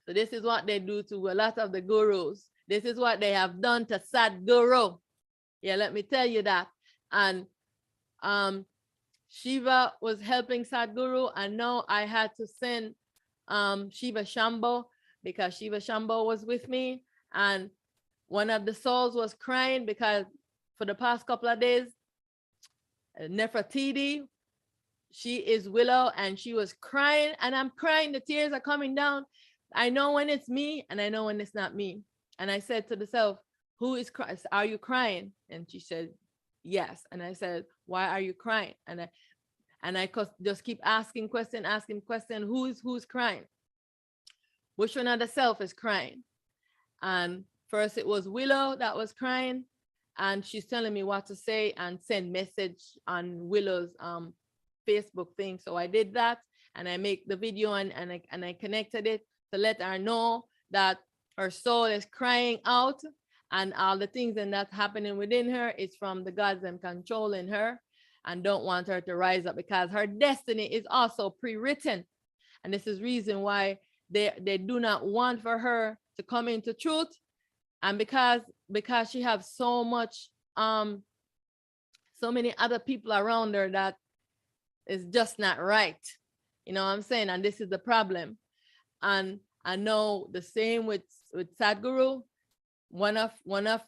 So this is what they do to a lot of the gurus. This is what they have done to Satguru. Yeah, let me tell you that. And Shiva was helping Satguru, and now I had to send Shiva Shambho, because Shiva Shambho was with me, and one of the souls was crying because for the past couple of days, Nefertiti, she is Willow, and she was crying, and I'm crying. The tears are coming down. I know when it's me, and I know when it's not me. And I said to the self, who is crying? Are you crying? And she said, yes. And I said, why are you crying? And I just keep asking question, who's crying? Which one of the self is crying? And first it was Willow that was crying, and she's telling me what to say and send message on Willow's Facebook thing. So I did that, and I make the video and I connected it to let her know that her soul is crying out, and all the things and that's happening within her is from the gods and controlling her and don't want her to rise up, because her destiny is also pre-written. And this is reason why they do not want for her to come into truth. And because she has so much, so many other people around her that is just not right. You know what I'm saying? And this is the problem. And I know the same with Satguru. One of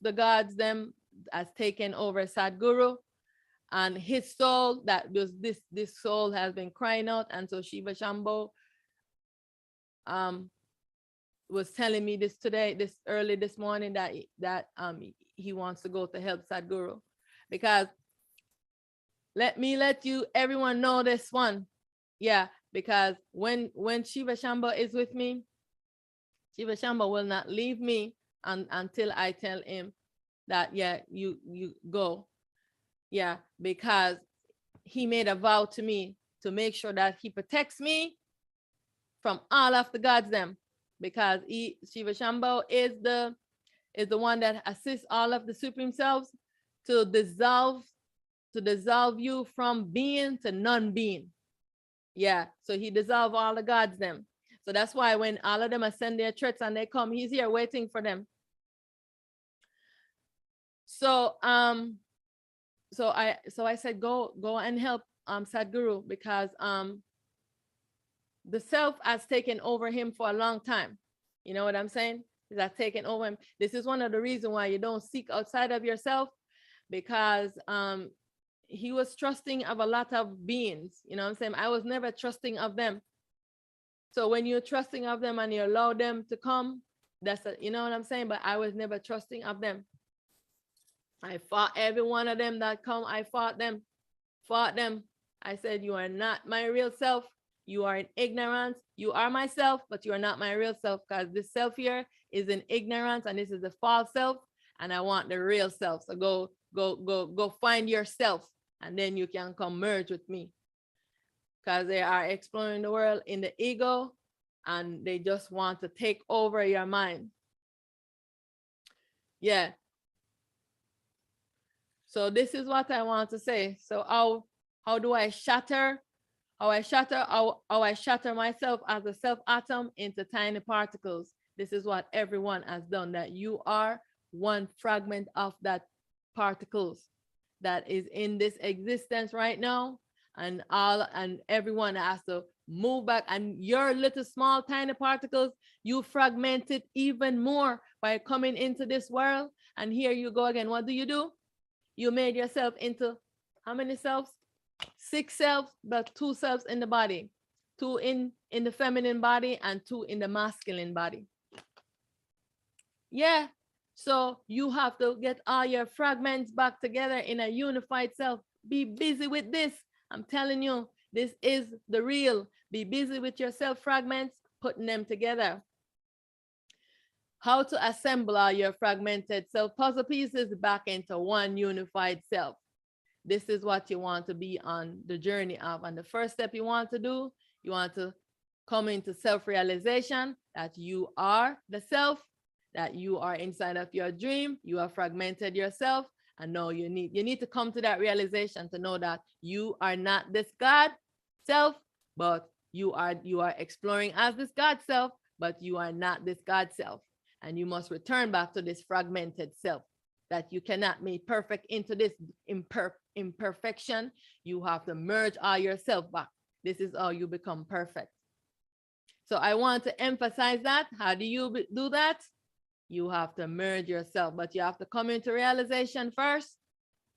the gods them has taken over Satguru, and his soul, that was this soul has been crying out. And so Shiva Shambho was telling me this early this morning, that he wants to go to help Satguru, because let everyone know this one. Yeah, because when Shiva Shambho is with me, Shiva Shambho will not leave me until I tell him that, yeah, you go. Yeah, because he made a vow to me to make sure that he protects me from all of the gods them, because Shiva Shambho is the is the one that assists all of the supreme selves to dissolve you from being to non-being. Yeah, so he dissolved all the gods them. So that's why when all of them ascend their threats and they come, he's here waiting for them. So so I said go and help Satguru, because the self has taken over him for a long time. You know what I'm saying? It has taken over him. This is one of the reasons why you don't seek outside of yourself, because he was trusting of a lot of beings. You know what I'm saying? I was never trusting of them. So when you're trusting of them and you allow them to come, you know what I'm saying? But I was never trusting of them. I fought every one of them that come. I fought them. I said, you are not my real self. You are in ignorance. You are myself, but you are not my real self, because this self here is in ignorance, and this is the false self, and I want the real self. So go find yourself, and then you can come merge with me, because they are exploring the world in the ego, and they just want to take over your mind. Yeah. So this is what I want to say. So how do I shatter? How I shatter myself as a self atom into tiny particles. This is what everyone has done, that you are one fragment of that particles that is in this existence right now, and everyone has to move back, and your little small tiny particles, you fragment it even more by coming into this world. And here you go again. What do? You made yourself into how many selves? 6 selves, but 2 selves in the body, 2 in the feminine body and 2 in the masculine body. Yeah. So you have to get all your fragments back together in a unified self. Be busy with this. I'm telling you, this is the real. Be busy with your self fragments, putting them together. How to assemble all your fragmented self puzzle pieces back into one unified self. This is what you want to be on the journey of. And the first step you want to do, you want to come into self-realization that you are the self, that you are inside of your dream, you have fragmented yourself, and now you need to come to that realization to know that you are not this God self, but you are exploring as this God self, but you are not this God self. And you must return back to this fragmented self, that you cannot make perfect into this imperfection. You have to merge all yourself back. This is how you become perfect. So I want to emphasize that. How do you do that? You have to merge yourself, but you have to come into realization first,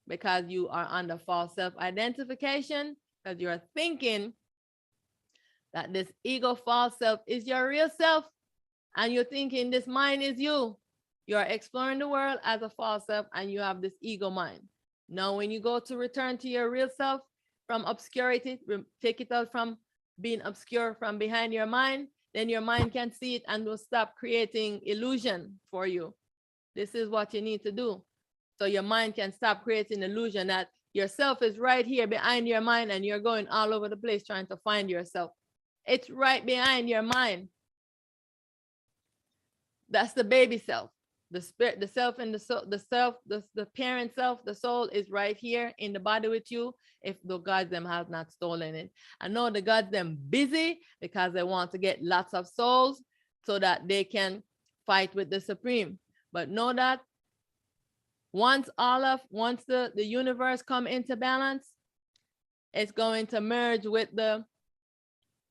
because you are under false self-identification, because you're thinking that this ego false self is your real self, and you're thinking this mind is you. You're exploring the world as a false self, and you have this ego mind. Now, when you go to return to your real self from obscurity, take it out from being obscure from behind your mind, then your mind can see it and will stop creating illusion for you. This is what you need to do. So your mind can stop creating illusion that yourself is right here behind your mind, and you're going all over the place trying to find yourself. It's right behind your mind. That's the baby self. The spirit, the self, and the soul, the parent self, the soul is right here in the body with you, if the gods them have not stolen it. I know the gods them busy because they want to get lots of souls so that they can fight with the supreme. But know that once the universe come into balance, it's going to merge with the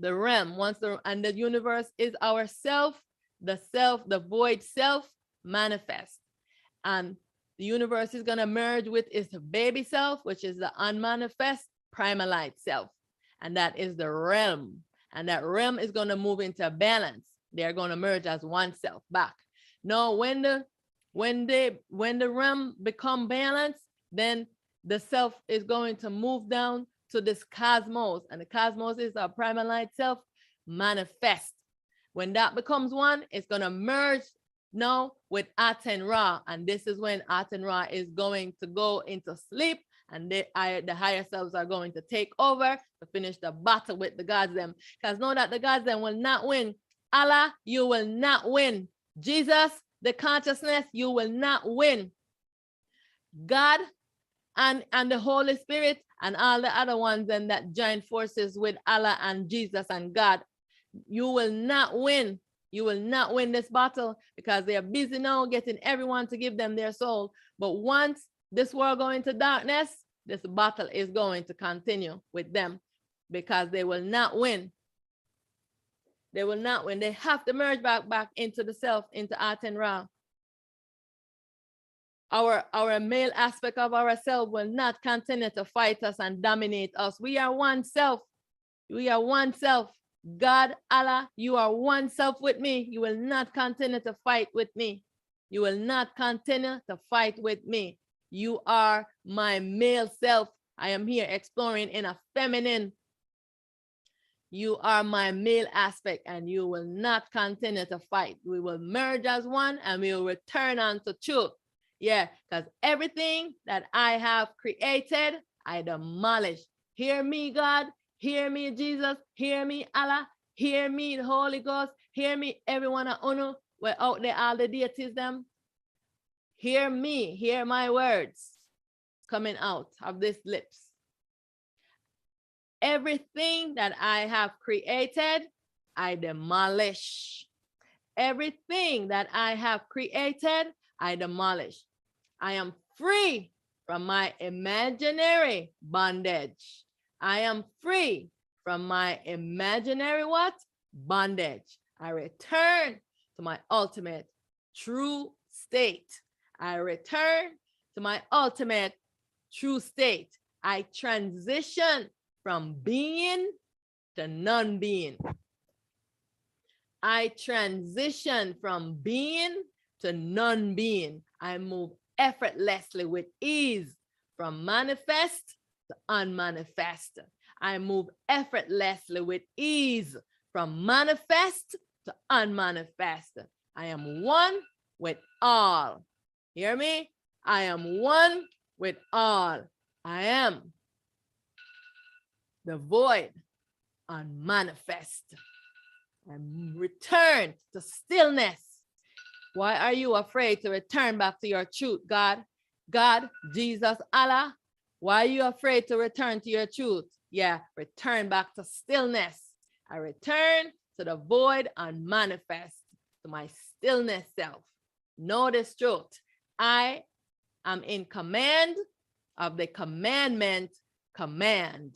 realm. And the universe is our self, the void self manifest, and the universe is going to merge with its baby self, which is the unmanifest primal light self, and that is the realm. And that realm is going to move into balance. They're going to merge as one self back. Now, when the realm become balanced, then the self is going to move down to this cosmos, and the cosmos is our primal light self manifest. When that becomes one, it's going to merge now with Aten Ra, and this is when Aten Ra is going to go into sleep, and the higher selves are going to take over to finish the battle with the gods them. Because know that the gods them will not win. Allah, you will not win. Jesus, the consciousness, you will not win. God and the Holy Spirit and all the other ones and that join forces with Allah and Jesus and God, you will not win. You will not win this battle because they are busy now getting everyone to give them their soul. But once this world goes into darkness, this battle is going to continue with them because they will not win. They will not win. They have to merge back into the self, into Aten Ra. Our male aspect of ourselves will not continue to fight us and dominate us. We are one self. We are one self. God, Allah, you are one self with me. You will not continue to fight with me. You will not continue to fight with me. You are my male self. I am here exploring in a feminine. You are my male aspect and you will not continue to fight. We will merge as one and we will return unto truth. Yeah, because everything that I have created, I demolish. Hear me, God. Hear me, Jesus. Hear me, Allah. Hear me, the Holy Ghost. Hear me, everyone at UNO. We're out there, all the deities, them. Hear me. Hear my words coming out of these lips. Everything that I have created, I demolish. Everything that I have created, I demolish. I am free from my imaginary bondage. I am free from my imaginary what? Bondage. I return to my ultimate true state. I return to my ultimate true state. I transition from being to non-being. I transition from being to non-being. I move effortlessly with ease from manifest to unmanifest. I move effortlessly with ease from manifest to unmanifest. I am one with all. Hear me? I am one with all. I am the void unmanifest. I return to stillness. Why are you afraid to return back to your truth, God? God, Jesus, Allah. Why are you afraid to return to your truth? Yeah, return back to stillness. I return to the void unmanifest, to my stillness self. Know this truth. I am in command of the commandment command.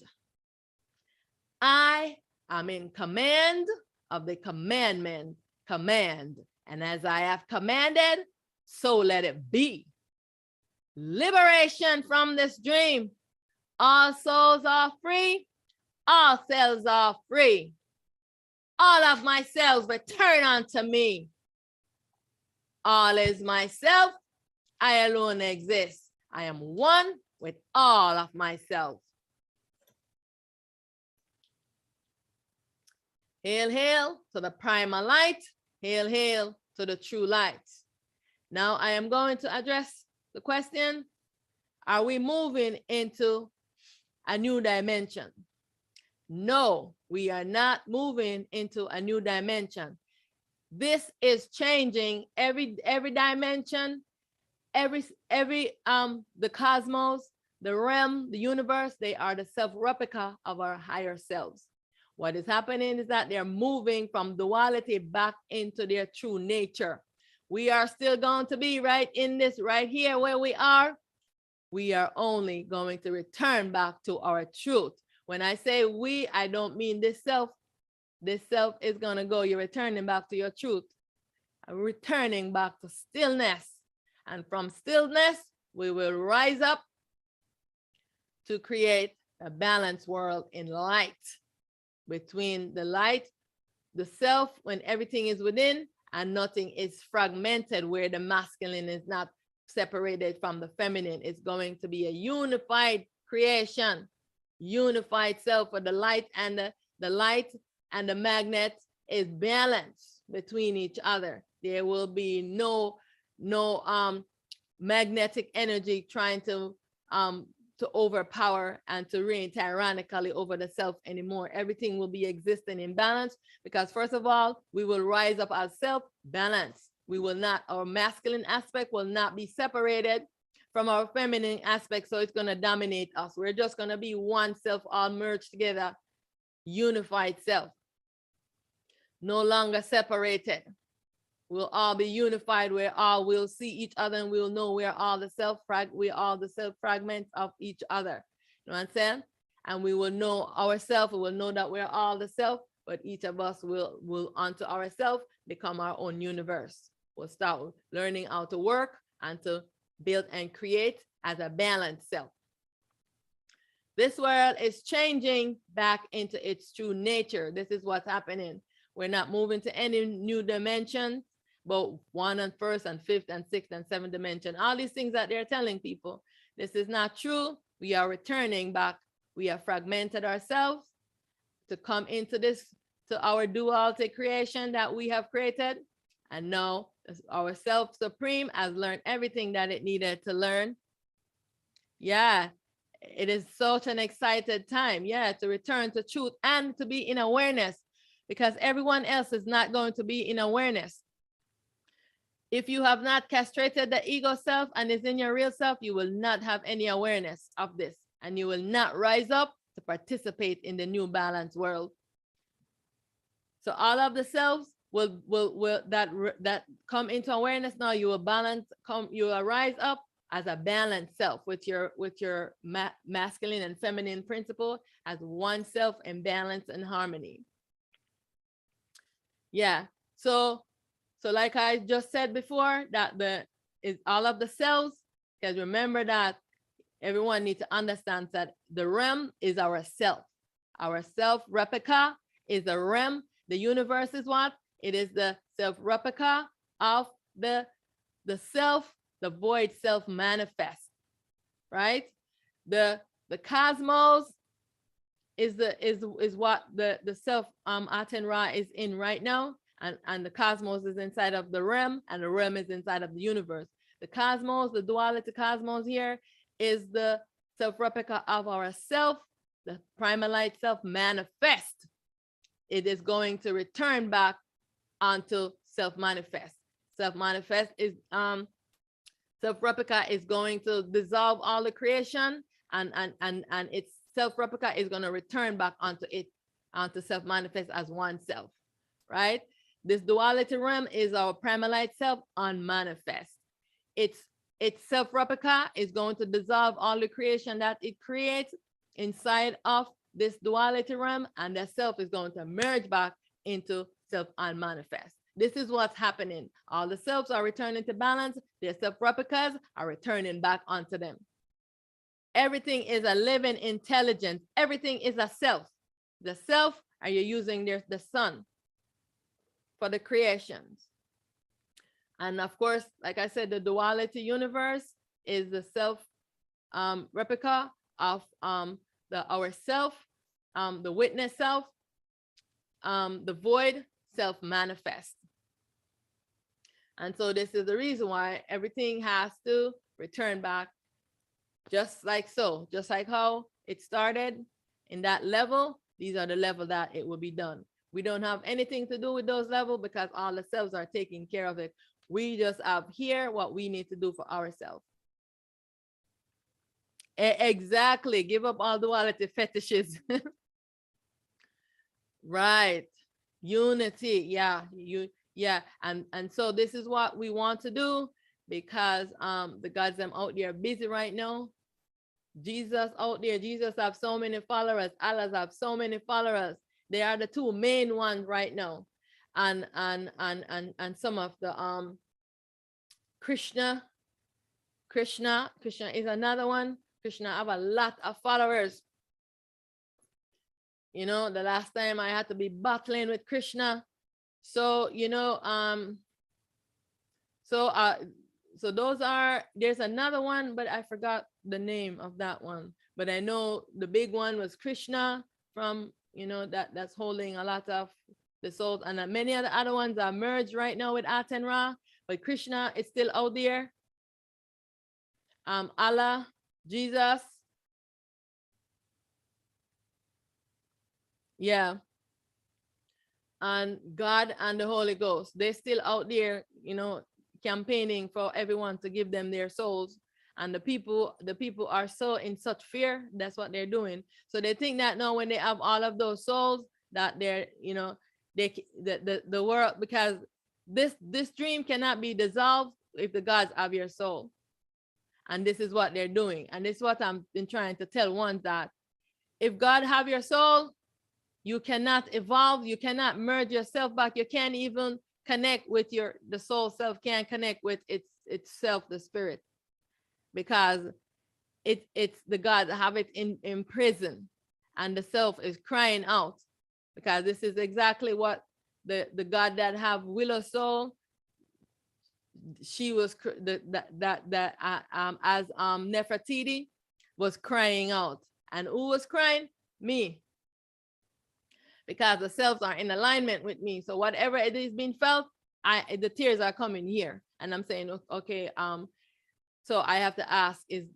I am in command of the commandment command. And as I have commanded, so let it be. Liberation from this dream. All souls are free. All cells are free. All of my cells return unto me. All is myself. I alone exist. I am one with all of myself. Hail, hail to the primal light. Hail, hail to the true light. Now I am going to address the question, are we moving into a new dimension? No, we are not moving into a new dimension. This is changing every dimension, the cosmos, the realm, the universe, they are the self-replica of our higher selves. What is happening is that they're moving from duality back into their true nature. We are still going to be right in this, right here where we are. We are only going to return back to our truth. When I say we, I don't mean this self. This self is going to go. You're returning back to your truth. Returning back to stillness. And from stillness, we will rise up to create a balanced world in light. Between the light, the self, when everything is within and nothing is fragmented, where the masculine is not separated from the feminine. It's going to be a unified creation, unified self, where the light and the magnet is balanced between each other. There will be no magnetic energy trying to overpower and to reign tyrannically over the self anymore. Everything will be existing in balance because first of all, we will rise up as self balance. We will not, our masculine aspect will not be separated from our feminine aspect. So it's going to dominate us. We're just going to be one self, all merged together, unified self, no longer separated. We'll all be unified. We all will see each other, and we'll know we're all the self fragments of each other. You know what I'm saying? And we will know ourselves. We will know that we're all the self, but each of us will unto ourselves become our own universe. We'll start learning how to work and to build and create as a balanced self. This world is changing back into its true nature. This is what's happening. We're not moving to any new dimension, but 1 and 1st and 5th and 6th and 7th dimension. All these things that they're telling people, this is not true. We are returning back. We have fragmented ourselves to come into this, to our duality creation that we have created. And now our self supreme has learned everything that it needed to learn. Yeah, it is such an excited time. Yeah, to return to truth and to be in awareness, because everyone else is not going to be in awareness. If you have not castrated the ego self and is in your real self, you will not have any awareness of this, and you will not rise up to participate in the new balanced world. So all of the selves will that come into awareness now, you will balance, you will rise up as a balanced self with your masculine and feminine principle as one self in balance and harmony. Yeah. So like I just said before, that all of the cells, because remember that everyone needs to understand that the realm is our self. Our self replica is the realm. The universe is what? It is the self replica of the self, the void self manifest, right? The cosmos is what the self Aten Ra is in right now. And the cosmos is inside of the realm, and the realm is inside of the universe. The cosmos, the duality cosmos here, is the self-replica of ourself, the primal light self manifest. It is going to return back onto self-manifest. Self-manifest is self-replica is going to dissolve all the creation, and its self-replica is going to return back onto self-manifest as one self, right? This duality realm is our primal light self unmanifest. Its self-replica is going to dissolve all the creation that it creates inside of this duality realm, and the self is going to merge back into self unmanifest. This is what's happening. All the selves are returning to balance. Their self-replicas are returning back onto them. Everything is a living intelligence. Everything is a self. The self, are you using the sun for the creations? And of course, like I said, the duality universe is the self replica of our self, the witness self, the void self manifest. And so this is the reason why everything has to return back just like so, just like how it started in that level. These are the level that it will be done. We don't have anything to do with those levels because all the selves are taking care of it. We just have here what we need to do for ourselves. Exactly. Give up all duality fetishes. Right. Unity. Yeah. Yeah. And so this is what we want to do, because the gods them out there busy right now. Jesus out there. Jesus have so many followers. Allah have so many followers. They are the two main ones right now. And some of the Krishna is another one. Krishna have a lot of followers. You know, the last time I had to be battling with Krishna. So, you know, so those are, there's another one, but I forgot the name of that one. But I know the big one was Krishna from, you know, that's holding a lot of the souls. And many of the other ones are merged right now with Aten Ra, but Krishna is still out there. Allah, Jesus. Yeah. and God and the Holy Ghost. They're still out there, campaigning for everyone to give them their souls. And the people are so in such fear. That's what they're doing. So they think that now when they have all of those souls, that they're, the world, because this dream cannot be dissolved if the gods have your soul. And this is what they're doing. And this is what I've been trying to tell ones, that if God have your soul, you cannot evolve, you cannot merge yourself back, you can't even connect with the soul self, can't connect with itself, the spirit, because it's the God that have it in prison, and the self is crying out, because this is exactly what the God that have Willow soul, she was as Nefertiti was crying out. And who was crying? Me. Because the selves are in alignment with me. So whatever it is being felt, the tears are coming here. And I'm saying, okay, so I have to ask, is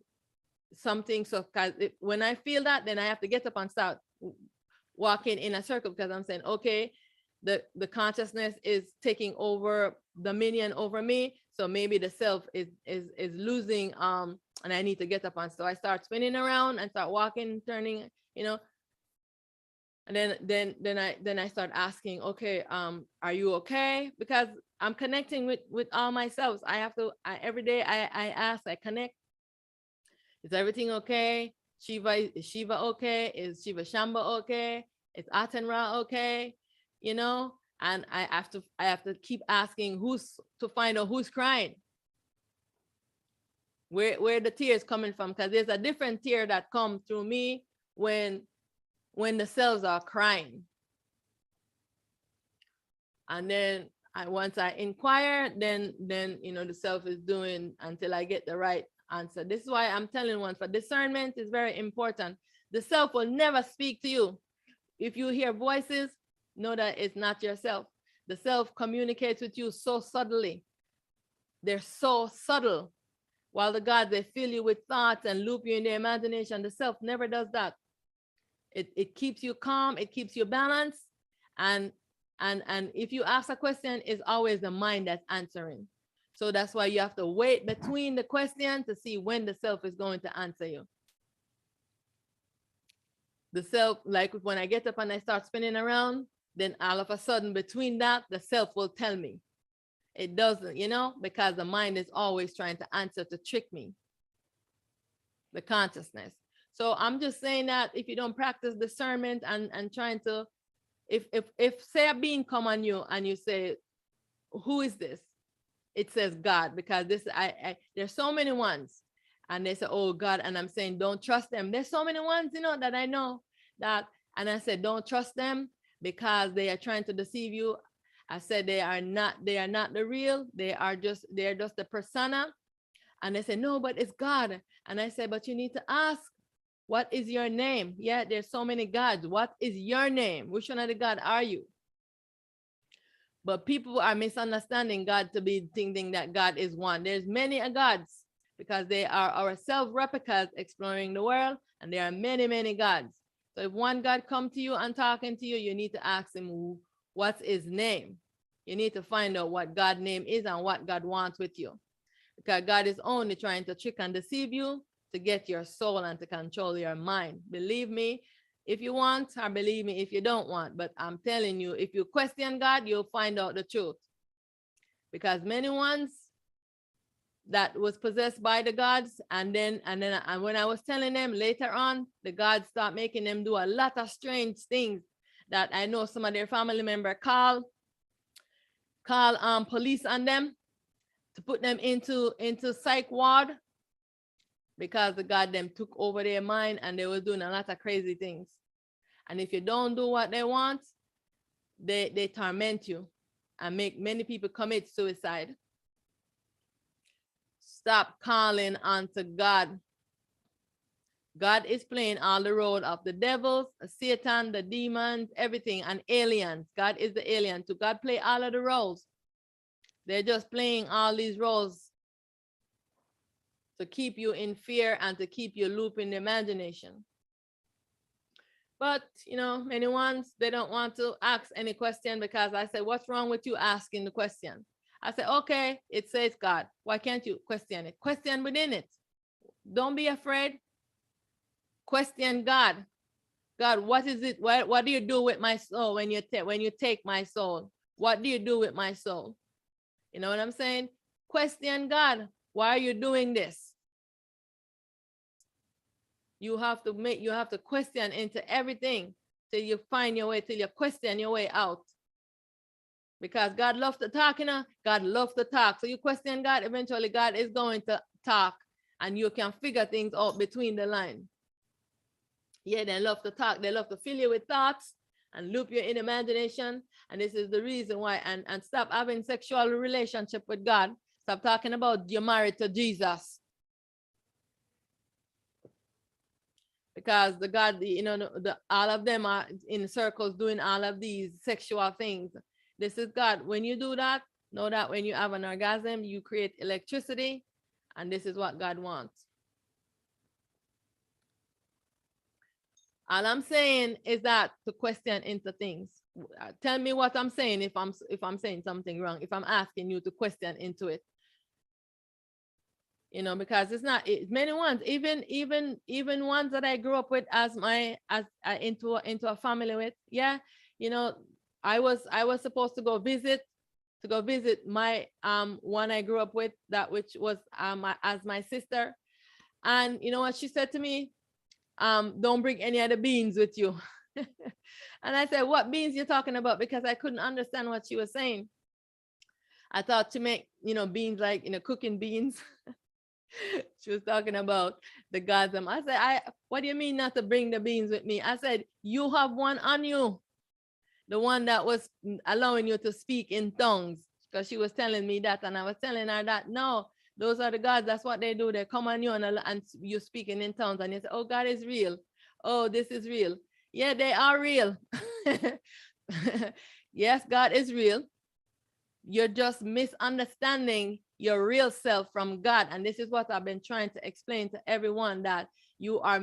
something, so because when I feel that, then I have to get up and start walking in a circle, because I'm saying, okay, the consciousness is taking over dominion over me. So maybe the self is losing, and I need to get up. And so I start spinning around and start walking, turning, and then I start asking, okay, are you okay? Because I'm connecting with all myself. I have to, every day I ask, I connect. Is everything okay? Is Shiva okay? Is Shiva Shamba okay? Is Atenra okay? And I have to keep asking to find out who's crying. Where the tears coming from? Because there's a different tear that comes through me when the cells are crying. And then once I inquire, then the self is doing until I get the right answer. This is why I'm telling one, for discernment is very important. The self will never speak to you. If you hear voices, know that it's not yourself. The self communicates with you so subtly. They're so subtle. While the gods, they fill you with thoughts and loop you in their imagination. The self never does that. It keeps you calm, it keeps you balanced. And if you ask a question, it's always the mind that's answering. So that's why you have to wait between the question to see when the self is going to answer you. The self, like when I get up and I start spinning around, then all of a sudden between that, the self will tell me. It doesn't, because the mind is always trying to answer to trick me, the consciousness. So I'm just saying that if you don't practice discernment and trying to, if say a being come on you and you say, who is this? It says God, because this, there's so many ones. And they say, oh God, and I'm saying, don't trust them. There's so many ones, that I know that, and I said, don't trust them because they are trying to deceive you. I said, they are not the real, they're just the persona. And they say, no, but it's God. And I said, but you need to ask, what is your name? Yeah, there's so many gods. What is your name? Which one of the God are you? But people are misunderstanding God to be thinking that God is one. There's many gods, because they are our self-replicas exploring the world, and there are many, many gods. So if one God come to you and talking to you, you need to ask him, what's his name? You need to find out what God's name is and what God wants with you. Because God is only trying to trick and deceive you to get your soul and to control your mind. Believe me, if you want, or believe me if you don't want. But I'm telling you, if you question God, you'll find out the truth. Because many ones that was possessed by the gods, and when I was telling them later on, the gods start making them do a lot of strange things that I know some of their family member call police on them to put them into psych ward, because the god them took over their mind and they were doing a lot of crazy things. And if you don't do what they want, they torment you and make many people commit suicide. Stop calling onto God. God is playing all the role of the devils, Satan, the demons, everything, and aliens. God is the alien too. God play all of the roles. They're just playing all these roles to keep you in fear and to keep you looping the imagination. But, you know, many ones, they don't want to ask any question because I said, what's wrong with you asking the question? I said, okay, it says God. Why can't you question it? Question within it. Don't be afraid. Question God. God, what is it? What do you do with my soul when you take my soul? What do you do with my soul? You know what I'm saying? Question God. Why are you doing this? You have to question into everything till you find your way, till you question your way out. Because God loves to talk, you know, God loves to talk. So you question God, eventually God is going to talk and you can figure things out between the lines. Yeah, they love to talk. They love to fill you with thoughts and loop you in imagination. And this is the reason why, and stop having sexual relationship with God. Stop talking about you're married to Jesus. Because the God, you know, all of them are in circles doing all of these sexual things. This is God. When you do that, know that when you have an orgasm, you create electricity, and this is what God wants. All I'm saying is that to question into things. Tell me what I'm saying if I'm saying something wrong, if I'm asking you to question into it. You know, because it's not many ones, even ones that I grew up with into a family with. Yeah, you know, I was supposed to go visit my one I grew up with, that which was as my sister. And you know what she said to me? Don't bring any other beans with you. And I said, what beans you talking about? Because I couldn't understand what she was saying. I thought to make, you know, beans like, you know, cooking beans. She was talking about the gods. I said, what do you mean not to bring the beans with me? I said, you have one on you. The one that was allowing you to speak in tongues. Because she was telling me that, and I was telling her that, no, those are the gods. That's what they do. They come on you and you're speaking in tongues. And you say, oh, God is real. Oh, this is real. Yeah, they are real. Yes, God is real. You're just misunderstanding your real self from God. And this is what I've been trying to explain to everyone, that you're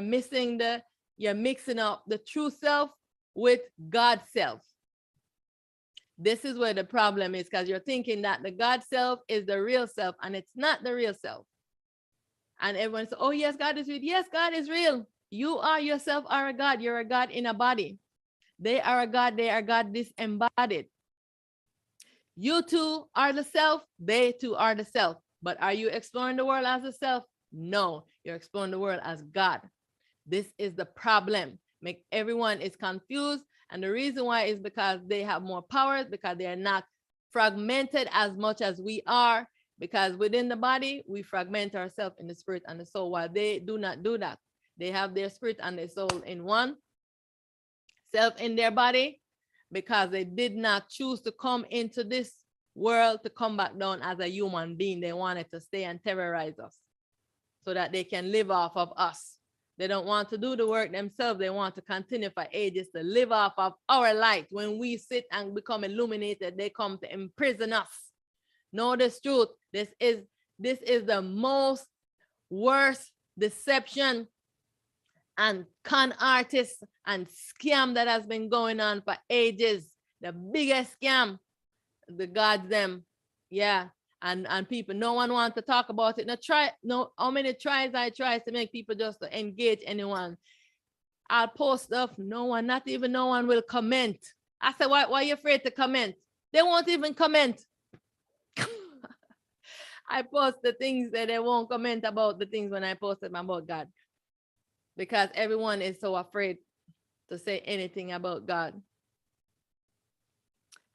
mixing up the true self with God's self. This is where the problem is, because you're thinking that the God self is the real self, and it's not the real self. And everyone says, oh yes, God is real. Yes, God is real. You are yourself are a God. You're a God in a body. They are a God. They are God disembodied. You two are the self, they too are the self. But are you exploring the world as a self? No, you're exploring the world as God. This is the problem. Everyone is confused. And the reason why is because they have more powers, because they are not fragmented as much as we are. Because within the body, we fragment ourselves in the spirit and the soul, while they do not do that. They have their spirit and their soul in one self in their body, because they did not choose to come into this world to come back down as a human being. They wanted to stay and terrorize us so that they can live off of us. They don't want to do the work themselves. They want to continue for ages to live off of our light. When we sit and become illuminated, they come to imprison us. Know this truth. This is the most worst deception and con artists and scam that has been going on for ages. The biggest scam, the gods them. Yeah. And people, no one wants to talk about it. How many tries I try to make people just to engage anyone. I'll post stuff, not even no one will comment. I said, why are you afraid to comment? They won't even comment. I post the things that they won't comment about, the things when I posted about God. Because everyone is so afraid to say anything about God.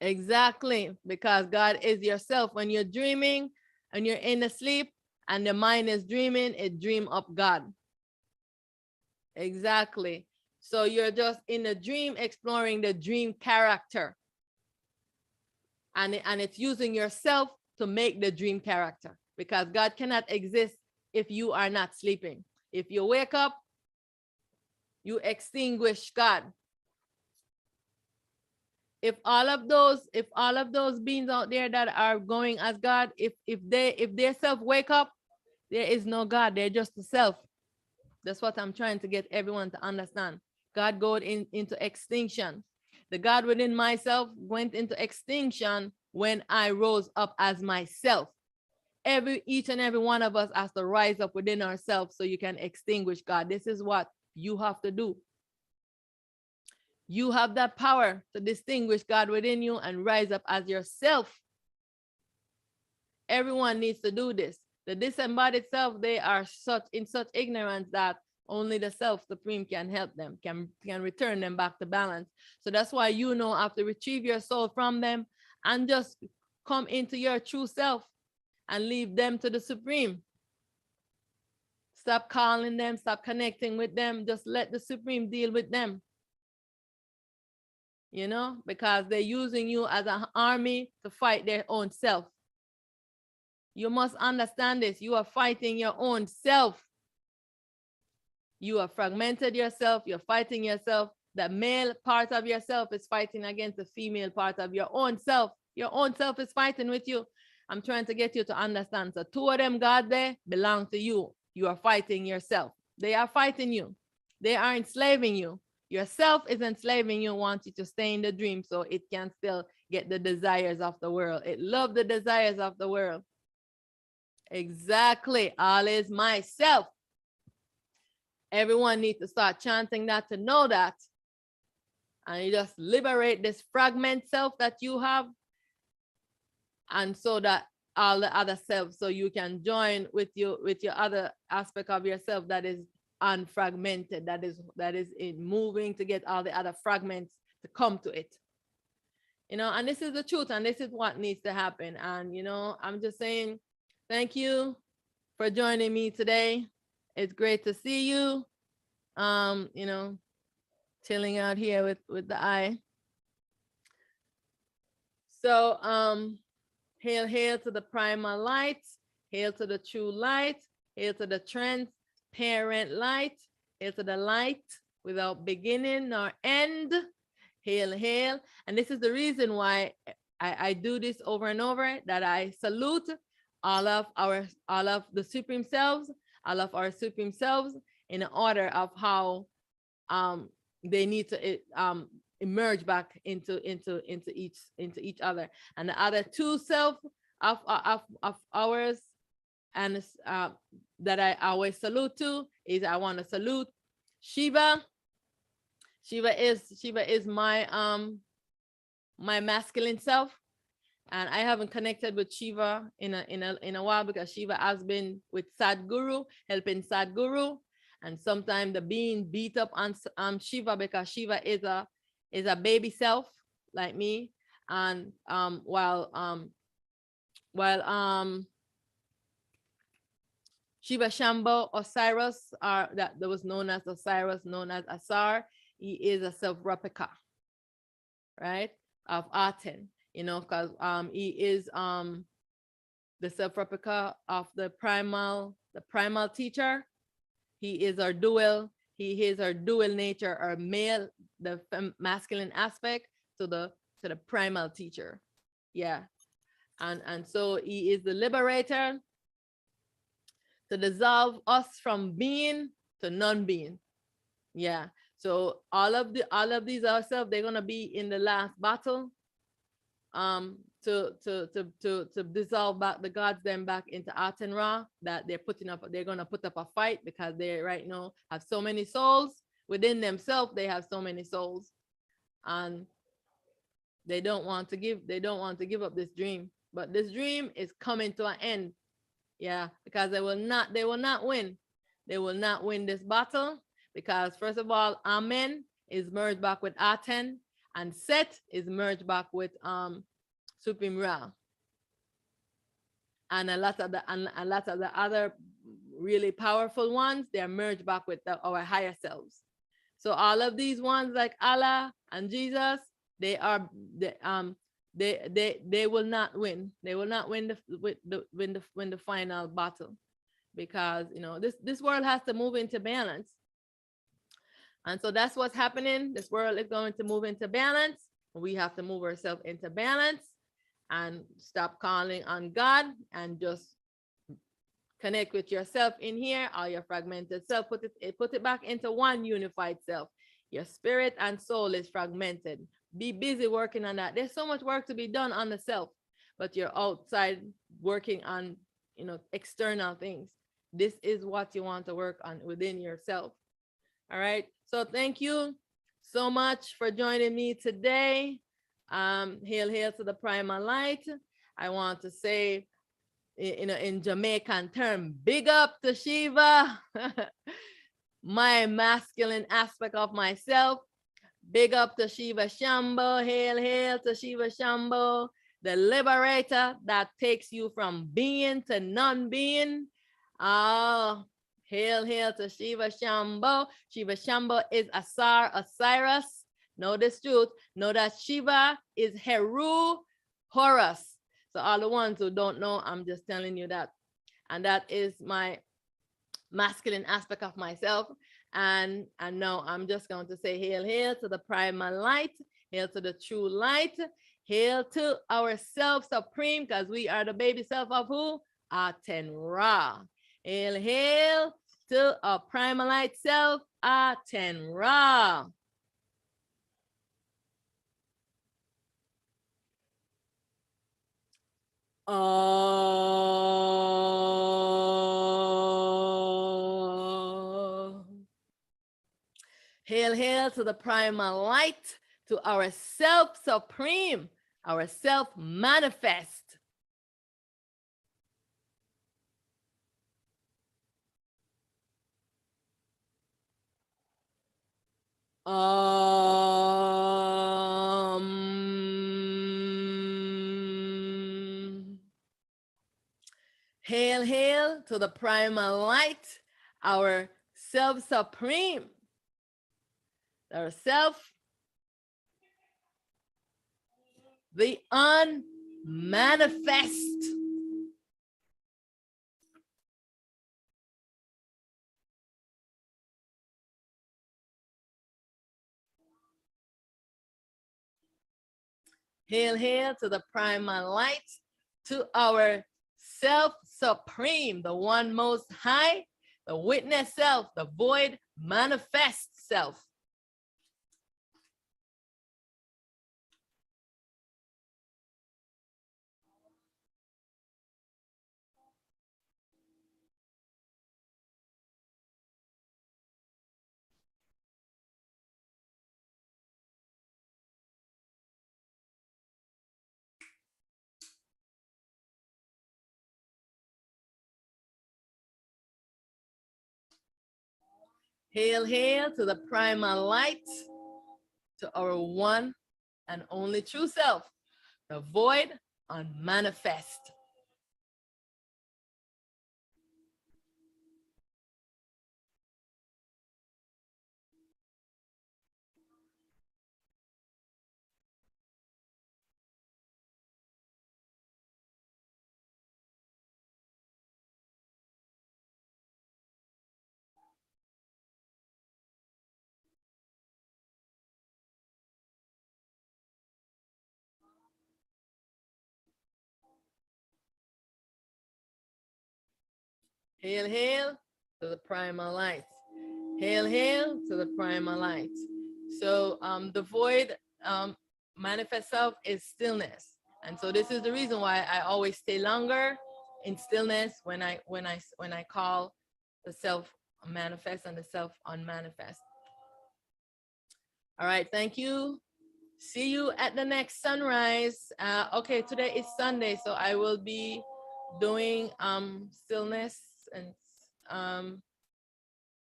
Exactly, because God is yourself. When you're dreaming and you're in a sleep and the mind is dreaming, it dream up God. Exactly. So you're just in a dream exploring the dream character. And it's using yourself to make the dream character, because God cannot exist if you are not sleeping. If you wake up, you extinguish God. If all of those beings out there that are going as God, if their self wake up, there is no God. They're just the self. That's what I'm trying to get everyone to understand. God go into extinction. The God within myself went into extinction when I rose up as myself. Each and every one of us has to rise up within ourselves so you can extinguish God. This is what you have to do. You have that power to distinguish God within you and rise up as yourself. Everyone needs to do this. The disembodied self, they are in such ignorance that only the self supreme can help them, can return them back to balance. So that's why you have to retrieve your soul from them and just come into your true self and leave them to the supreme. Stop calling them, stop connecting with them. Just let the supreme deal with them. Because they're using you as an army to fight their own self. You must understand this. You are fighting your own self. You have fragmented yourself. You're fighting yourself. The male part of yourself is fighting against the female part of your own self. Your own self is fighting with you. I'm trying to get you to understand. So two of them, God, there belong to you. You are fighting yourself. They are fighting you. They are enslaving you. Yourself is enslaving you, wants you to stay in the dream so it can still get the desires of the world. It loves the desires of the world. Exactly. All is myself. Everyone needs to start chanting that to know that. And you just liberate this fragment self that you have. And so that all the other selves, so you can join with your other aspect of yourself that is unfragmented, that is in moving to get all the other fragments to come to it. And this is the truth, and this is what needs to happen. And I'm just saying thank you for joining me today. It's great to see you. Chilling out here with the eye. So hail to the primal light, hail to the true light, hail to the transparent light, hail to the light without beginning nor end. Hail, hail. And this is the reason why I do this over and over, that I salute all of the supreme selves, all of our supreme selves, in order of how they need to emerge back into each other. And the other two self of ours, and that I always salute to, is I want to salute Shiva. Shiva is my my masculine self, and I haven't connected with Shiva in a while, because Shiva has been with Satguru, helping Satguru, and sometimes the being beat up on Shiva, because Shiva is a baby self like me. And while Shiva Shambho Osiris, that was known as Osiris, known as Asar, he is a self-replica, right, of Aten, because he is the self-replica of the primal teacher. He is our dual nature, our male, the masculine aspect to the primal teacher. Yeah. And so he is the liberator to dissolve us from being to non-being. Yeah. So all of these ourselves, they're gonna be in the last battle to dissolve back the gods then back into Aten Ra, that they're gonna put up a fight, because they right now have so many souls within themselves. They have so many souls, and they don't want to give up this dream. But this dream is coming to an end. Yeah, because they will not win. They will not win this battle, because first of all, Amen is merged back with Aten, and Set is merged back with Supreme Ra. And a lot of the other really powerful ones, they're merged back with our higher selves. So all of these ones, like Allah and Jesus, they will not win. They will not win the final battle, because this world has to move into balance. And so that's what's happening. This world is going to move into balance. We have to move ourselves into balance and stop calling on God, and just connect with yourself in here, all your fragmented self, put it back into one unified self. Your spirit and soul is fragmented. Be busy working on that. There's so much work to be done on the self, but you're outside working on, external things. This is what you want to work on within yourself. All right. So thank you so much for joining me today. Hail to the primal light. I want to say, in Jamaican term, big up to Shiva, my masculine aspect of myself. Big up to Shiva Shambho. Hail to Shiva Shambho, the liberator that takes you from being to non-being. Oh, hail to Shiva Shambho. Shiva Shambho is Osiris. Know this truth. Know that Shiva is Heru Horus. So all the ones who don't know, I'm just telling you that. And that is my masculine aspect of myself. And now I'm just going to say hail to the primal light, hail to the true light, hail to our self supreme, because we are the baby self of who? Aten Ra. Hail to our primal light self, Aten Ra. Hail to the primal light, to our self supreme, our self manifest. Hail to the primal light, our self supreme, our self, the unmanifest. Hail to the primal light, to our self supreme, the one most high, the witness self, the void manifest self. Hail to the primal light, to our one and only true self, the void unmanifest. Hail to the primal light. Hail to the primal light. So the void manifest self is stillness. And so this is the reason why I always stay longer in stillness when I call the self manifest and the self unmanifest. All right, thank you. See you at the next sunrise. Okay, today is Sunday, so I will be doing stillness, and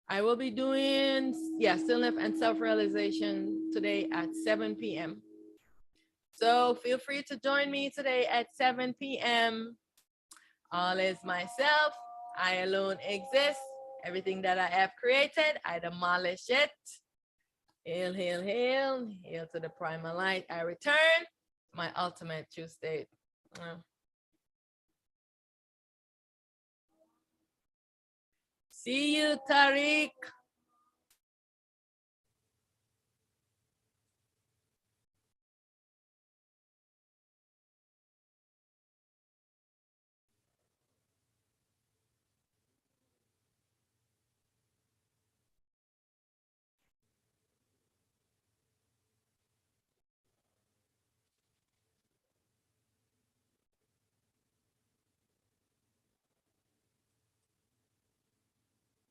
I will be doing stillness and self-realization today at 7 p.m. So feel free to join me today at 7 p.m. All is myself. I alone exist. Everything that I have created, I demolish it. Hail to the primal light. I return my ultimate true state. See you, Tariq.